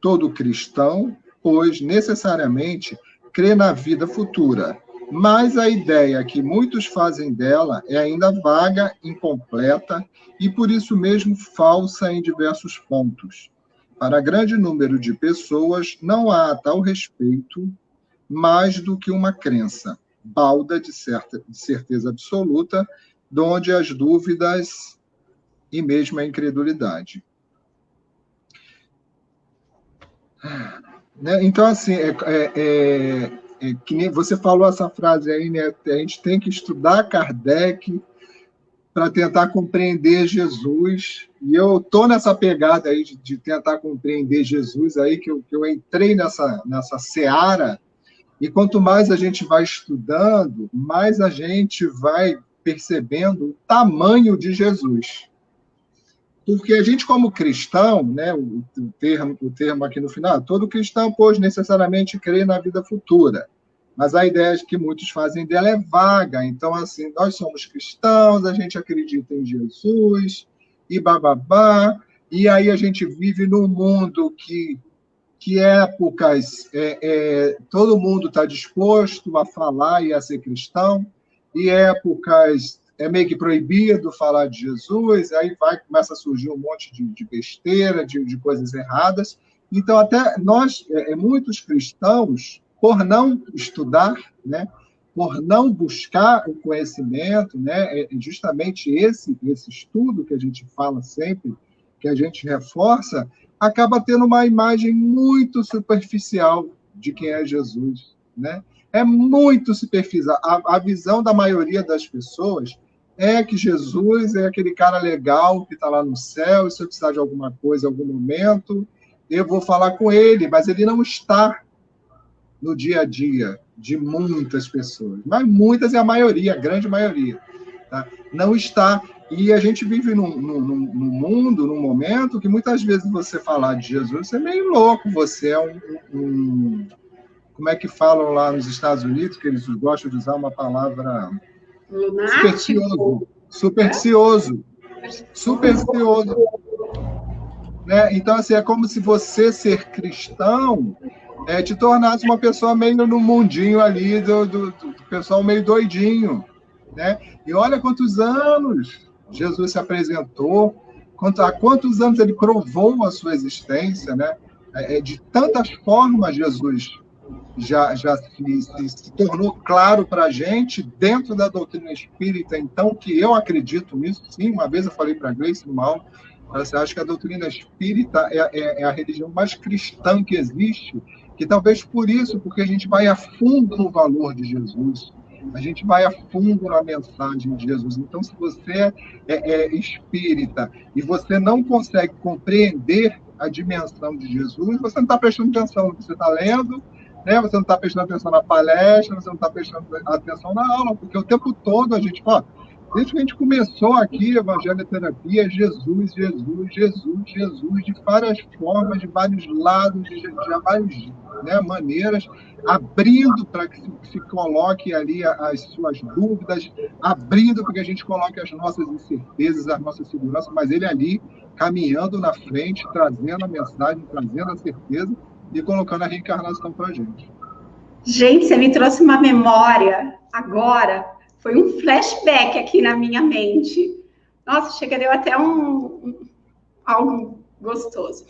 S2: Todo cristão, pois, necessariamente, crê na vida futura, mas a ideia que muitos fazem dela é ainda vaga, incompleta e, por isso mesmo, falsa em diversos pontos. Para grande número de pessoas, não há a tal respeito mais do que uma crença, balda de certeza absoluta, donde as dúvidas e mesmo a incredulidade. Então, assim, que nem você falou essa frase aí, né? A gente tem que estudar Kardec para tentar compreender Jesus. E eu estou nessa pegada aí de tentar compreender Jesus, aí que eu entrei nessa seara, e quanto mais a gente vai estudando, mais a gente vai percebendo o tamanho de Jesus. Porque a gente, como cristão, né, o termo aqui no final, todo cristão, pois, necessariamente crê na vida futura. Mas a ideia que muitos fazem dela é vaga. Então, assim, nós somos cristãos, a gente acredita em Jesus, e bababá, e aí a gente vive num mundo que épocas todo mundo está disposto a falar e a ser cristão, e épocas é meio que proibido falar de Jesus, aí começa a surgir um monte de besteira, de coisas erradas. Então, até nós, muitos cristãos, por não estudar, né, por não buscar o conhecimento, né, justamente esse estudo que a gente fala sempre, que a gente reforça, acaba tendo uma imagem muito superficial de quem é Jesus, né? É muito superficial. A visão da maioria das pessoas é que Jesus é aquele cara legal que está lá no céu, e se eu precisar de alguma coisa em algum momento, eu vou falar com ele, mas ele não está no dia a dia de muitas pessoas. Mas muitas é a maioria, a grande maioria. Tá? Não está. E a gente vive num mundo, num momento, que muitas vezes você falar de Jesus, você é meio louco, você é como é que falam lá nos Estados Unidos, que eles gostam de usar uma palavra supersticioso. Né? Então, assim, é como se você ser cristão te tornasse uma pessoa meio no mundinho ali, do pessoal meio doidinho. Né? E olha quantos anos Jesus se apresentou, há quantos anos ele provou a sua existência, né? De tantas formas Jesus já se tornou claro para a gente, dentro da doutrina espírita, então, que eu acredito nisso, sim. Uma vez eu falei para a Gleice numa aula, você acha que a doutrina espírita é a religião mais cristã que existe, que talvez por isso, porque a gente vai a fundo no valor de Jesus, a gente vai a fundo na mensagem de Jesus. Então, se você é espírita e você não consegue compreender a dimensão de Jesus, você não está prestando atenção no que você está lendo, né? Você não está prestando atenção na palestra, você não está prestando atenção na aula, porque o tempo todo a gente... Desde que a gente começou aqui, Evangelho Terapia, Jesus, Jesus, Jesus, Jesus, de várias formas, de vários lados, de várias, né, maneiras, abrindo para que se coloque ali as suas dúvidas, abrindo para que a gente coloque as nossas incertezas, as nossas seguranças, mas ele ali, caminhando na frente, trazendo a mensagem, trazendo a certeza e colocando a reencarnação para a gente.
S1: Gente, você me trouxe uma memória agora. Foi um flashback aqui na minha mente. Nossa, chega, deu até algo gostoso.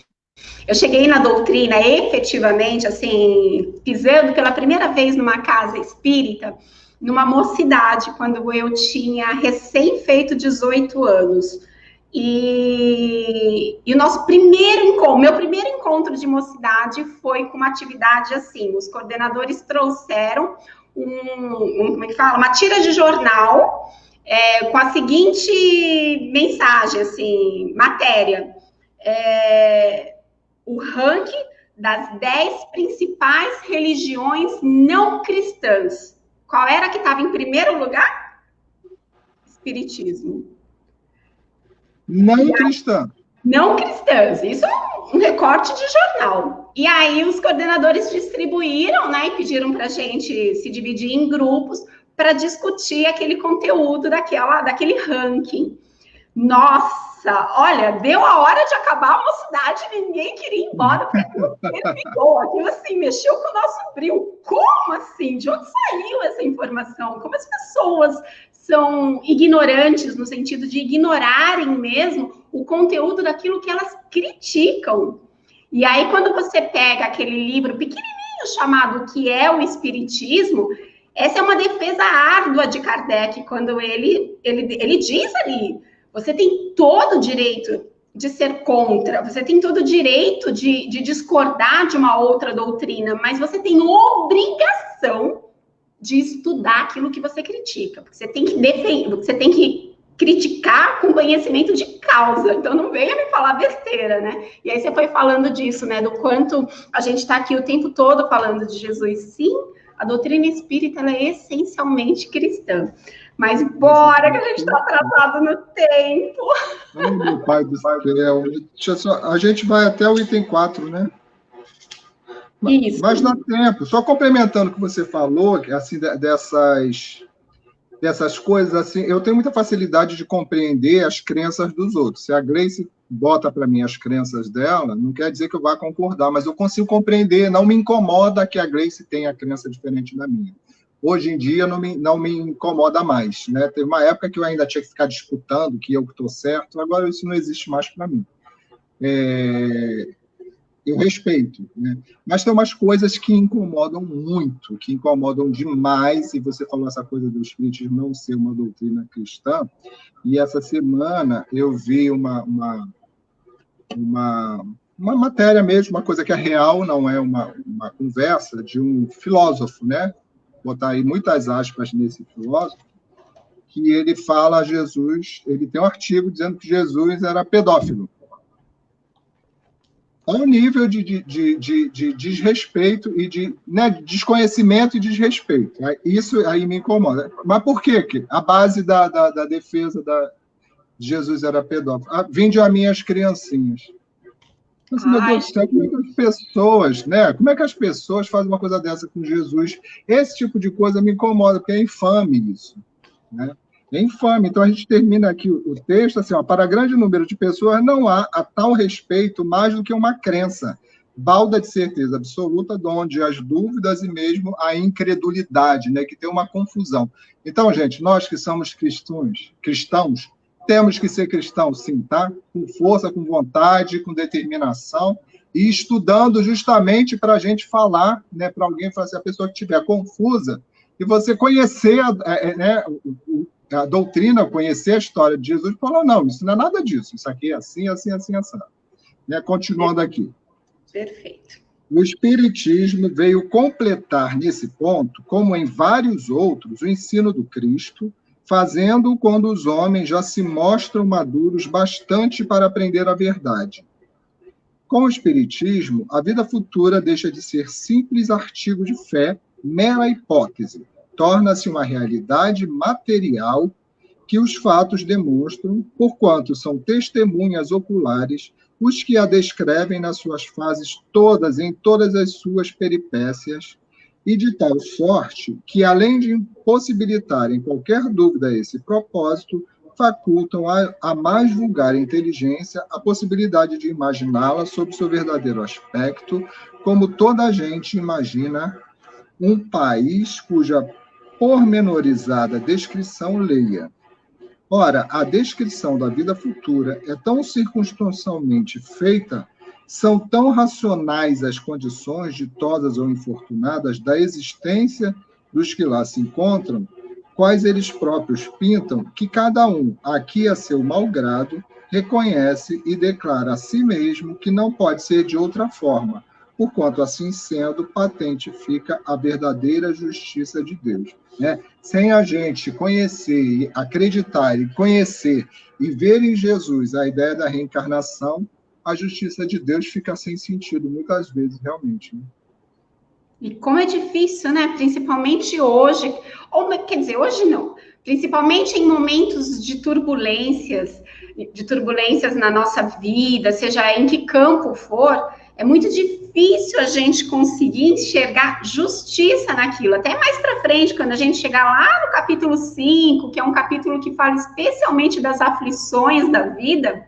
S1: Eu cheguei na doutrina, efetivamente, assim, pisando pela primeira vez numa casa espírita, numa mocidade, quando eu tinha recém feito 18 anos. E o nosso meu primeiro encontro de mocidade foi com uma atividade assim, os coordenadores trouxeram como é que fala? Uma tira de jornal com a seguinte mensagem, assim, matéria. O ranking das 10 principais religiões não cristãs. Qual era que estava em primeiro lugar? Espiritismo.
S2: Não cristã.
S1: Não cristãs. Isso é um recorte de jornal. E aí os coordenadores distribuíram, né, e pediram para a gente se dividir em grupos para discutir aquele conteúdo daquele ranking. Nossa, olha, deu a hora de acabar a mocidade, ninguém queria ir embora, porque aquilo assim, mexeu com o nosso brilho. Como assim? De onde saiu essa informação? Como as pessoas são ignorantes, no sentido de ignorarem mesmo o conteúdo daquilo que elas criticam. E aí, quando você pega aquele livro pequenininho chamado O que é o Espiritismo, essa é uma defesa árdua de Kardec, quando ele diz ali, você tem todo o direito de ser contra, você tem todo o direito de discordar de uma outra doutrina, mas você tem obrigação de estudar aquilo que você critica, porque você tem que defender, você tem que criticar com conhecimento de causa, então não venha me falar besteira, né? E aí você foi falando disso, né, do quanto a gente está aqui o tempo todo falando de Jesus. Sim, a doutrina espírita, ela é essencialmente cristã, Mas bora, que a gente está atrasado no tempo.
S2: Ai, meu pai do céu. A gente vai até o item 4, né?
S1: Isso.
S2: Mas dá tempo. Só complementando o que você falou, assim, dessas coisas, assim, eu tenho muita facilidade de compreender as crenças dos outros. Se a Grace bota para mim as crenças dela, não quer dizer que eu vá concordar, mas eu consigo compreender, não me incomoda que a Grace tenha a crença diferente da minha. Hoje em dia não me incomoda mais, né? Teve uma época que eu ainda tinha que ficar disputando que eu que estou certo, agora isso não existe mais para mim. Eu respeito, né? Mas tem umas coisas que incomodam muito, que incomodam demais, e você falou essa coisa do espiritismo não ser uma doutrina cristã, e essa semana eu vi uma matéria mesmo, uma coisa que é real, não é uma conversa, de um filósofo, né? Vou botar aí muitas aspas nesse filósofo, que ele fala a Jesus, ele tem um artigo dizendo que Jesus era pedófilo. Ao nível de desrespeito e de desconhecimento e desrespeito. Isso aí me incomoda. Mas por quê? A base da defesa de Jesus era pedófilo. Vinde a minhas criancinhas. Mas, meu Deus do céu, como é que as pessoas, né? Como é que as pessoas fazem uma coisa dessa com Jesus? Esse tipo de coisa me incomoda, porque é infame isso, né? É infame. Então, a gente termina aqui o texto assim, ó, para grande número de pessoas não há a tal respeito mais do que uma crença, balda de certeza absoluta, onde as dúvidas e mesmo a incredulidade, né, que tem uma confusão. Então, gente, nós que somos cristãos, temos que ser cristãos, sim, tá? Com força, com vontade, com determinação, e estudando justamente para a gente falar, né, para alguém falar assim, a pessoa que estiver confusa, e você conhecer a doutrina, conhecer a história de Jesus, falou, não, isso não é nada disso, isso aqui é assim, assim, assim, assim. Né? Continuando aqui.
S1: Perfeito.
S2: O Espiritismo veio completar nesse ponto, como em vários outros, o ensino do Cristo, fazendo quando os homens já se mostram maduros bastante para aprender a verdade. Com o Espiritismo, a vida futura deixa de ser simples artigo de fé, mera hipótese. Torna-se uma realidade material que os fatos demonstram, porquanto são testemunhas oculares os que a descrevem nas suas fases todas, em todas as suas peripécias, e de tal sorte que, além de impossibilitarem qualquer dúvida a esse propósito, facultam a mais vulgar inteligência a possibilidade de imaginá-la sob seu verdadeiro aspecto, como toda a gente imagina um país cuja pormenorizada descrição leia. Ora, a descrição da vida futura é tão circunstancialmente feita, são tão racionais as condições ditosas ou infortunadas da existência dos que lá se encontram, quais eles próprios pintam, que cada um, aqui a seu malgrado, reconhece e declara a si mesmo que não pode ser de outra forma, porquanto, assim sendo, patente fica a verdadeira justiça de Deus. Né? Sem a gente conhecer, acreditar e conhecer e ver em Jesus a ideia da reencarnação, a justiça de Deus fica sem sentido, muitas vezes, realmente. Né?
S1: E como é difícil, né? Principalmente hoje, ou quer dizer, hoje não, principalmente em momentos de turbulências na nossa vida, seja em que campo for, é muito difícil a gente conseguir enxergar justiça naquilo. Até mais para frente, quando a gente chegar lá no capítulo 5, que é um capítulo que fala especialmente das aflições da vida,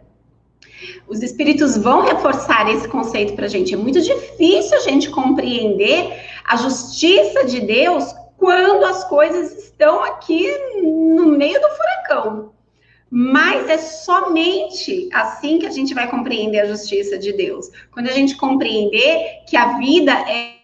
S1: os espíritos vão reforçar esse conceito para a gente. É muito difícil a gente compreender a justiça de Deus quando as coisas estão aqui no meio do furacão. Mas é somente assim que a gente vai compreender a justiça de Deus. Quando a gente compreender que a vida é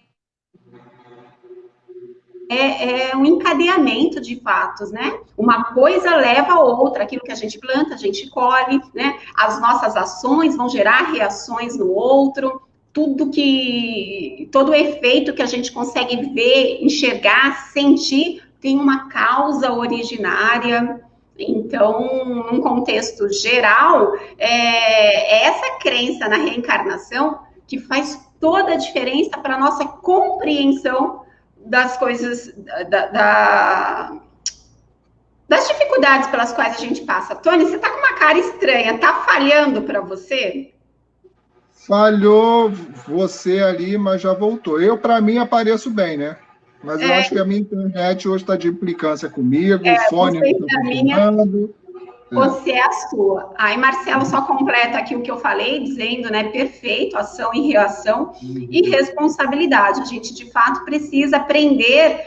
S1: um encadeamento de fatos, né? Uma coisa leva a outra, aquilo que a gente planta, a gente colhe, né? As nossas ações vão gerar reações no outro, todo o efeito que a gente consegue ver, enxergar, sentir, tem uma causa originária. Então, num contexto geral, é essa crença na reencarnação que faz toda a diferença para a nossa compreensão das coisas, das dificuldades pelas quais a gente passa. Tony, você está com uma cara estranha, está falhando para você?
S2: Falhou você ali, mas já voltou. Eu, para mim, apareço bem, né? Mas eu acho que a minha internet hoje está de implicância comigo, o fone não está funcionando.
S1: Você é a sua. Aí, Marcelo só completa aqui o que eu falei, dizendo, né, perfeito, ação e reação e responsabilidade. A gente, de fato, precisa aprender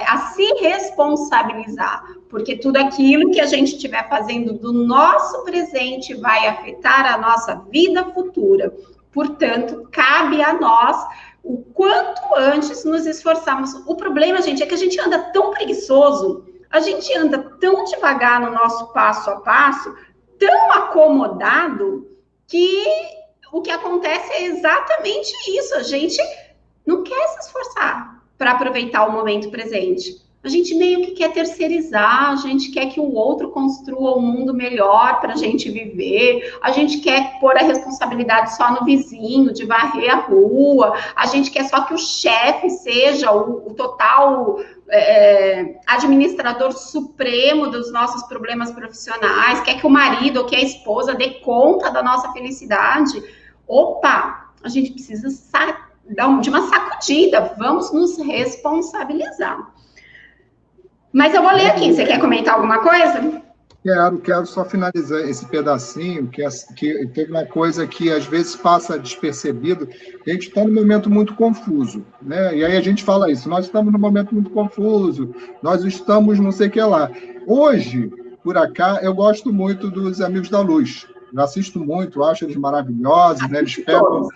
S1: a se responsabilizar, porque tudo aquilo que a gente estiver fazendo do nosso presente vai afetar a nossa vida futura. Portanto, cabe a nós o quanto antes nos esforçarmos. O problema, gente, é que a gente anda tão preguiçoso, a gente anda tão devagar no nosso passo a passo, tão acomodado, que o que acontece é exatamente isso. A gente não quer se esforçar para aproveitar o momento presente. A gente meio que quer terceirizar, a gente quer que o outro construa um mundo melhor para a gente viver, a gente quer pôr a responsabilidade só no vizinho, de varrer a rua, a gente quer só que o chefe seja o total administrador supremo dos nossos problemas profissionais, quer que o marido ou que a esposa dê conta da nossa felicidade. Opa, a gente precisa de uma sacudida, vamos nos responsabilizar. Mas eu vou ler aqui. Você quer comentar alguma coisa?
S2: Quero só finalizar esse pedacinho, que tem uma coisa que às vezes passa despercebido. A gente está num momento muito confuso, né? E aí a gente fala isso, nós estamos num momento muito confuso, nós estamos não sei o que lá. Hoje, por cá, eu gosto muito dos Amigos da Luz. Eu assisto muito, acho eles maravilhosos, né? Eles pegam...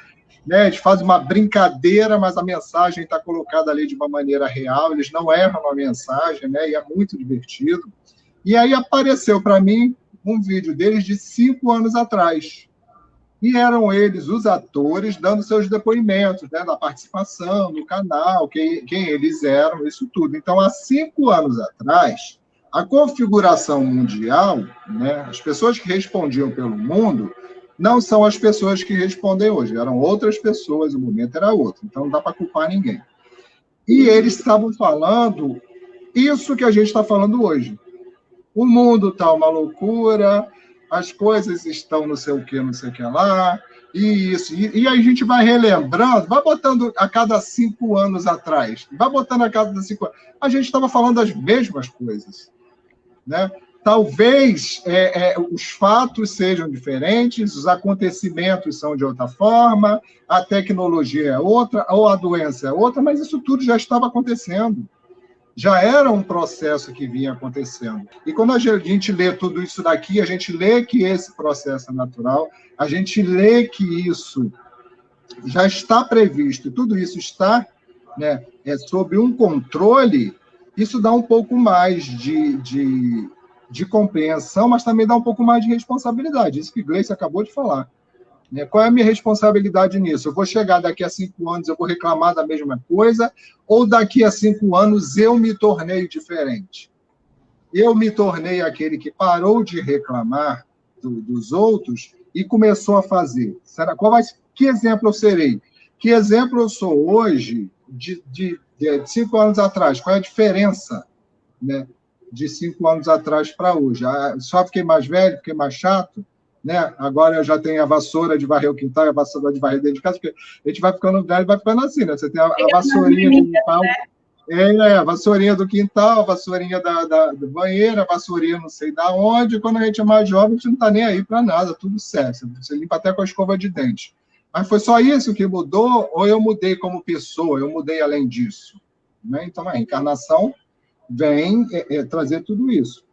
S2: Né, eles fazem uma brincadeira, mas a mensagem está colocada ali de uma maneira real, eles não erram na mensagem, né, e é muito divertido. E aí apareceu para mim um vídeo deles de 5 anos atrás. E eram eles, os atores, dando seus depoimentos, né, da participação no canal, quem eles eram, isso tudo. Então, há 5 anos atrás, a configuração mundial, né, as pessoas que respondiam pelo mundo, não são as pessoas que respondem hoje, eram outras pessoas, o momento era outro, então não dá para culpar ninguém. E eles estavam falando isso que a gente está falando hoje. O mundo está uma loucura, as coisas estão não sei o que lá, e isso. E aí a gente vai relembrando, vai botando a cada 5 anos atrás, vai botando a cada 5 anos. A gente estava falando as mesmas coisas, né? Talvez os fatos sejam diferentes, os acontecimentos são de outra forma, a tecnologia é outra, ou a doença é outra, mas isso tudo já estava acontecendo. Já era um processo que vinha acontecendo. E quando a gente lê tudo isso daqui, a gente lê que esse processo é natural, a gente lê que isso já está previsto, tudo isso está, né, sob um controle, isso dá um pouco mais de compreensão, mas também dá um pouco mais de responsabilidade. Isso que o Gleice acabou de falar. Né? Qual é a minha responsabilidade nisso? Eu vou chegar daqui a 5 anos, eu vou reclamar da mesma coisa, ou daqui a 5 anos eu me tornei diferente? Eu me tornei aquele que parou de reclamar dos outros e começou a fazer. Que exemplo eu serei? Que exemplo eu sou hoje de 5 anos atrás? Qual é a diferença, né, de 5 anos atrás para hoje? Só fiquei mais velho, fiquei mais chato, né? Agora eu já tenho a vassoura de varrer o quintal e a vassoura de varrer dentro de casa, porque a gente vai ficando velho e vai ficando assim, né? Você tem a vassourinha do quintal, a vassourinha do quintal, a vassourinha do banheiro, a vassourinha não sei da onde. Quando a gente é mais jovem, a gente não está nem aí para nada, tudo certo. Você limpa até com a escova de dente. Mas foi só isso que mudou, ou eu mudei como pessoa, eu mudei além disso? Né? Então, a reencarnação vem trazer tudo isso.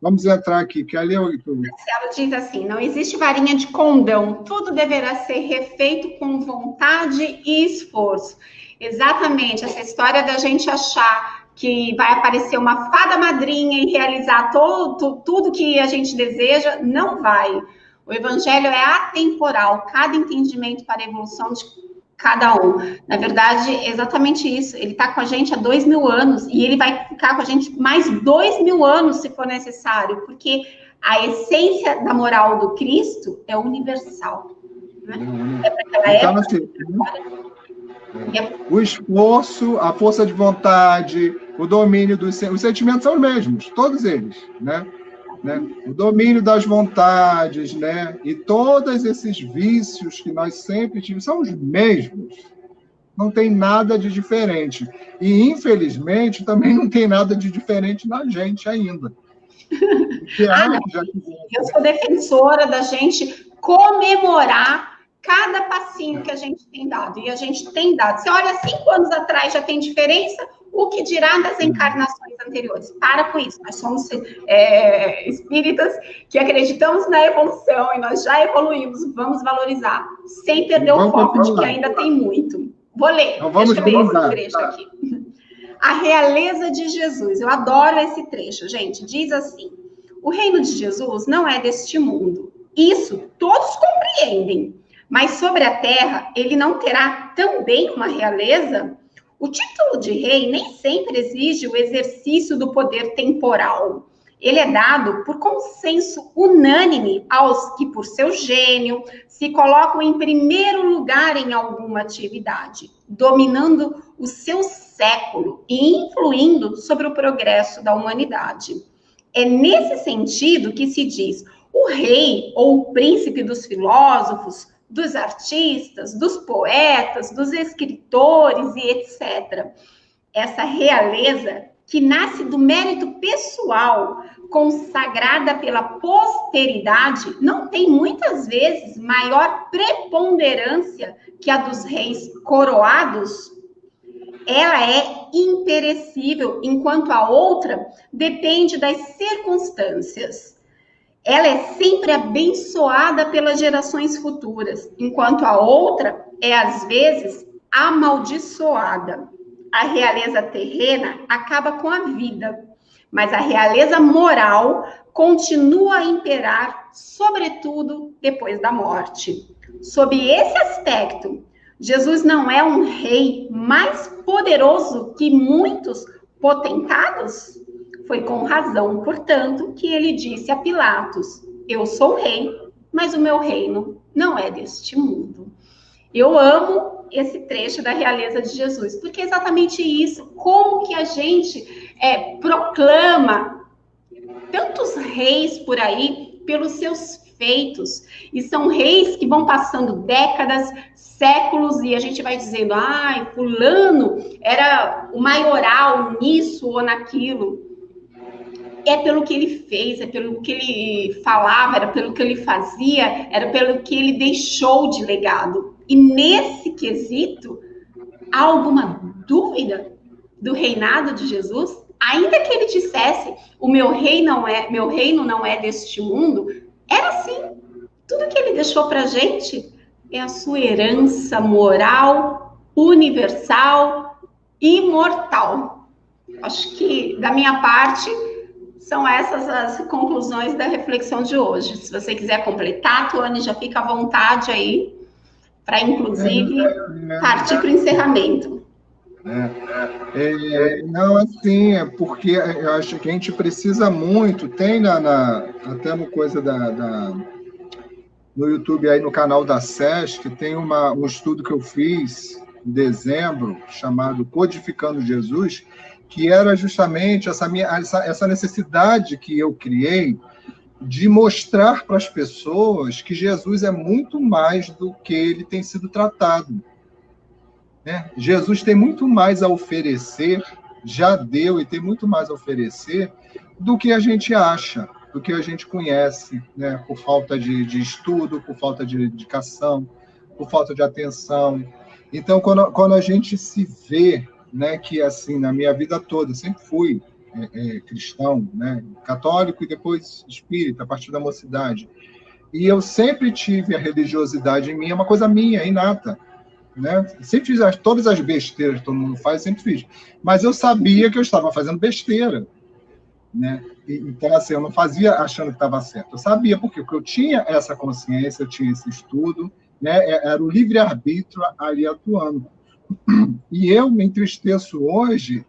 S2: Vamos entrar aqui. Quer ler?
S1: Marcelo diz assim, não existe varinha de condão, tudo deverá ser refeito com vontade e esforço. Exatamente, essa história da gente achar que vai aparecer uma fada madrinha e realizar tudo que a gente deseja, não vai. O evangelho é atemporal, cada entendimento para a evolução de cada um. Na verdade, é exatamente isso. Ele está com a gente há 2000 anos e ele vai ficar com a gente mais 2000 anos, se for necessário, porque a essência da moral do Cristo é universal. Né?
S2: O esforço, a força de vontade, o domínio os sentimentos são os mesmos, todos eles, né? O domínio das vontades, né? E todos esses vícios que nós sempre tivemos são os mesmos. Não tem nada de diferente. E, infelizmente, também não tem nada de diferente na gente ainda.
S1: Eu sou defensora da gente comemorar cada passinho que a gente tem dado. E a gente tem dado. Você olha, 5 anos atrás já tem diferença, o que dirá das encarnações anteriores? Para com isso. Nós somos espíritas que acreditamos na evolução e nós já evoluímos. Vamos valorizar, sem perder o foco de que ainda tem muito. Vou ler, deixa eu ler esse trecho aqui. A realeza de Jesus. Eu adoro esse trecho, gente. Diz assim: o reino de Jesus não é deste mundo. Isso todos compreendem. Mas sobre a terra, ele não terá também uma realeza? O título de rei nem sempre exige o exercício do poder temporal. Ele é dado por consenso unânime aos que, por seu gênio, se colocam em primeiro lugar em alguma atividade, dominando o seu século e influindo sobre o progresso da humanidade. É nesse sentido que se diz o rei ou o príncipe dos filósofos, dos artistas, dos poetas, dos escritores e etc. Essa realeza que nasce do mérito pessoal, consagrada pela posteridade, não tem muitas vezes maior preponderância que a dos reis coroados. Ela é imperecível, enquanto a outra depende das circunstâncias. Ela é sempre abençoada pelas gerações futuras, enquanto a outra é, às vezes, amaldiçoada. A realeza terrena acaba com a vida, mas a realeza moral continua a imperar, sobretudo depois da morte. Sob esse aspecto, Jesus não é um rei mais poderoso que muitos potentados? Foi com razão, portanto, que ele disse a Pilatos: eu sou rei, mas o meu reino não é deste mundo. Eu amo esse trecho da realeza de Jesus, porque é exatamente isso, como que a gente proclama tantos reis por aí pelos seus feitos, e são reis que vão passando décadas, séculos, e a gente vai dizendo, fulano era o maioral nisso ou naquilo. É pelo que ele fez, é pelo que ele falava, era pelo que ele fazia, era pelo que ele deixou de legado. E nesse quesito, há alguma dúvida do reinado de Jesus? Ainda que ele dissesse, o meu reino não é deste mundo, era assim. Tudo que ele deixou para a gente é a sua herança moral, universal, imortal. Acho que, da minha parte, são essas as conclusões da reflexão de hoje. Se você quiser completar, Tuane, já fica à vontade aí, para, inclusive, partir para o encerramento.
S2: Não, assim, é porque eu acho que a gente precisa muito, tem até no coisa no YouTube, aí no canal da SESC, tem um estudo que eu fiz em dezembro, chamado Codificando Jesus, que era justamente essa necessidade que eu criei de mostrar para as pessoas que Jesus é muito mais do que ele tem sido tratado. Né? Jesus tem muito mais a oferecer, já deu e tem muito mais a oferecer do que a gente acha, do que a gente conhece, né? Por falta de estudo, por falta de dedicação, por falta de atenção. Então, quando a gente se vê, né, que assim, na minha vida toda, sempre fui cristão, né, católico e depois espírita, a partir da mocidade. E eu sempre tive a religiosidade em mim, é uma coisa minha, inata. Né? Sempre fiz todas as besteiras que todo mundo faz, sempre fiz. Mas eu sabia que eu estava fazendo besteira. Né? Então, assim, eu não fazia achando que estava certo. Eu sabia, porque eu tinha essa consciência, eu tinha esse estudo, né? Era o livre-arbítrio ali atuando. E eu me entristeço hoje,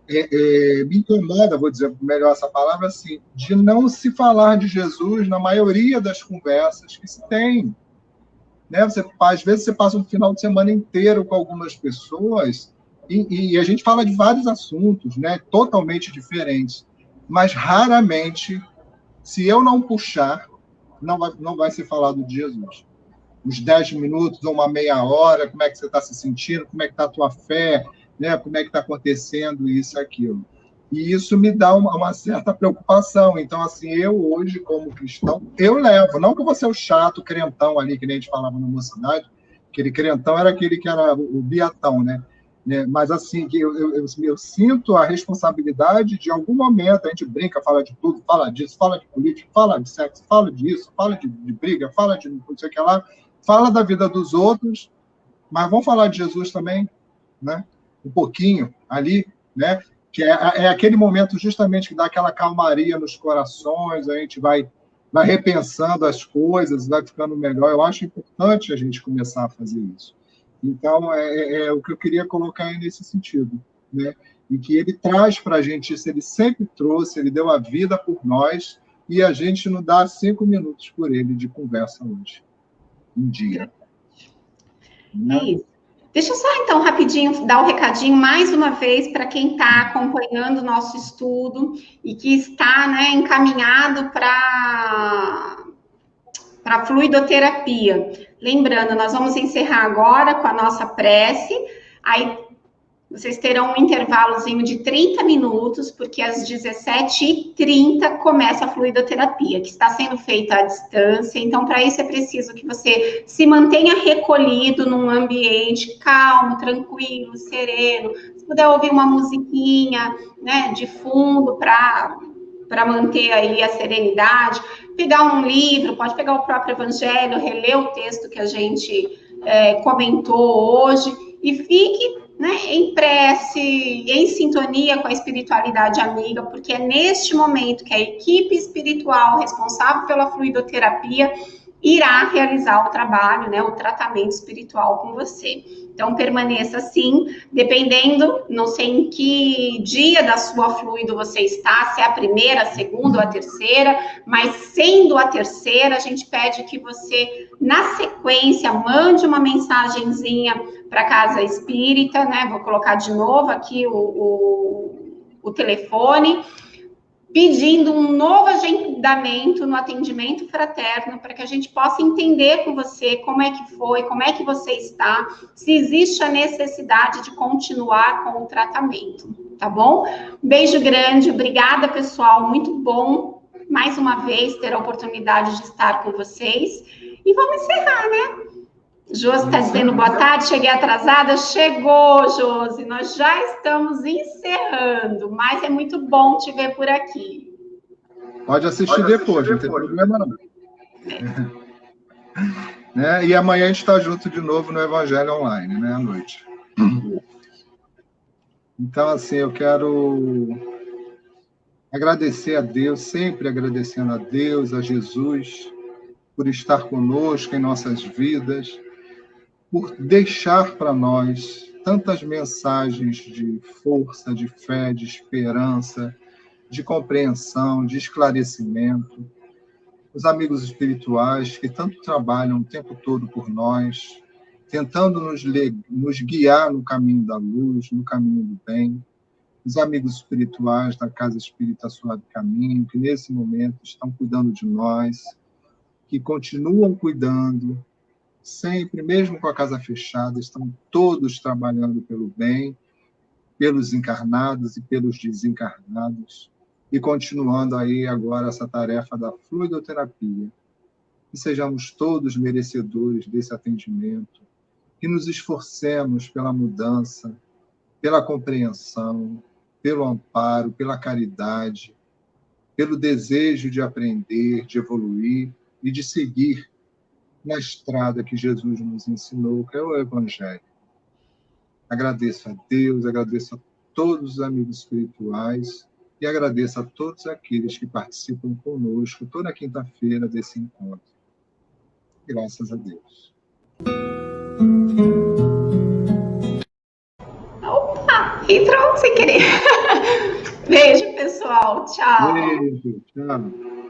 S2: me incomoda, vou dizer melhor essa palavra assim, de não se falar de Jesus na maioria das conversas que se tem. Né? Às vezes você passa um final de semana inteiro com algumas pessoas E a gente fala de vários assuntos, né, totalmente diferentes, mas raramente, se eu não puxar, não vai ser falado de Jesus. Uns 10 minutos ou uma meia hora, como é que você está se sentindo, como é que está a tua fé, né, como é que está acontecendo isso e aquilo. E isso me dá uma certa preocupação. Então, assim, eu hoje, como cristão, eu levo. Não que eu vou ser o chato, crentão ali, que nem a gente falava na mocidade. Aquele crentão era aquele que era o biatão, né? Mas, assim, eu sinto a responsabilidade de algum momento. A gente brinca, fala de tudo, fala disso, fala de política, fala de sexo, fala disso, fala de briga, fala de não sei o que lá, fala da vida dos outros, mas vamos falar de Jesus também, né? Um pouquinho ali, né? Que é aquele momento justamente que dá aquela calmaria nos corações, a gente vai repensando as coisas, vai ficando melhor. Eu acho importante a gente começar a fazer isso. Então, é o que eu queria colocar aí nesse sentido, né? E que ele traz para a gente isso, ele sempre trouxe, ele deu a vida por nós, e a gente não dá 5 minutos por ele de conversa hoje, um dia.
S1: É isso. Deixa eu só, então, rapidinho, dar um recadinho mais uma vez para quem está acompanhando o nosso estudo e que está, né, encaminhado para a fluidoterapia. Lembrando, nós vamos encerrar agora com a nossa prece, aí vocês terão um intervalozinho de 30 minutos, porque às 17h30 começa a fluidoterapia, que está sendo feita à distância. Então, para isso é preciso que você se mantenha recolhido num ambiente calmo, tranquilo, sereno. Se puder ouvir uma musiquinha, né, de fundo para manter aí a serenidade, pegar um livro, pode pegar o próprio Evangelho, reler o texto que a gente comentou hoje e fique, né, em prece, em sintonia com a espiritualidade amiga, porque é neste momento que a equipe espiritual responsável pela fluidoterapia irá realizar o trabalho, né, o tratamento espiritual com você. Então, permaneça assim, dependendo, não sei em que dia da sua fluido você está, se é a primeira, a segunda ou a terceira, mas sendo a terceira, a gente pede que você, na sequência, mande uma mensagenzinha para a Casa Espírita, né? Vou colocar de novo aqui o telefone, pedindo um novo agendamento no atendimento fraterno, para que a gente possa entender com você como é que foi, como é que você está, se existe a necessidade de continuar com o tratamento, tá bom? Beijo grande, obrigada, pessoal, muito bom, mais uma vez, ter a oportunidade de estar com vocês, e vamos encerrar, né? Josi está dizendo boa tarde, cheguei atrasada. Chegou, Josi, nós já estamos encerrando, mas é muito bom te ver por aqui.
S2: Pode assistir depois, não tem problema não. Né? E amanhã a gente está junto de novo no Evangelho Online, né, à noite. Então, assim, eu quero agradecer a Deus, sempre agradecendo a Deus, a Jesus, por estar conosco em nossas vidas, por deixar para nós tantas mensagens de força, de fé, de esperança, de compreensão, de esclarecimento. Os amigos espirituais que tanto trabalham o tempo todo por nós, tentando nos guiar no caminho da luz, no caminho do bem. Os amigos espirituais da Casa Espírita Suave Caminho, que nesse momento estão cuidando de nós, que continuam cuidando, sempre, mesmo com a casa fechada, estão todos trabalhando pelo bem, pelos encarnados e pelos desencarnados, e continuando aí agora essa tarefa da fluidoterapia. Que sejamos todos merecedores desse atendimento, que nos esforcemos pela mudança, pela compreensão, pelo amparo, pela caridade, pelo desejo de aprender, de evoluir e de seguir na estrada que Jesus nos ensinou, que é o Evangelho. Agradeço a Deus, agradeço a todos os amigos espirituais e agradeço a todos aqueles que participam conosco toda quinta-feira desse encontro. Graças a Deus.
S1: Opa, entrou sem querer. Beijo, pessoal. Tchau.
S2: Beijo, tchau.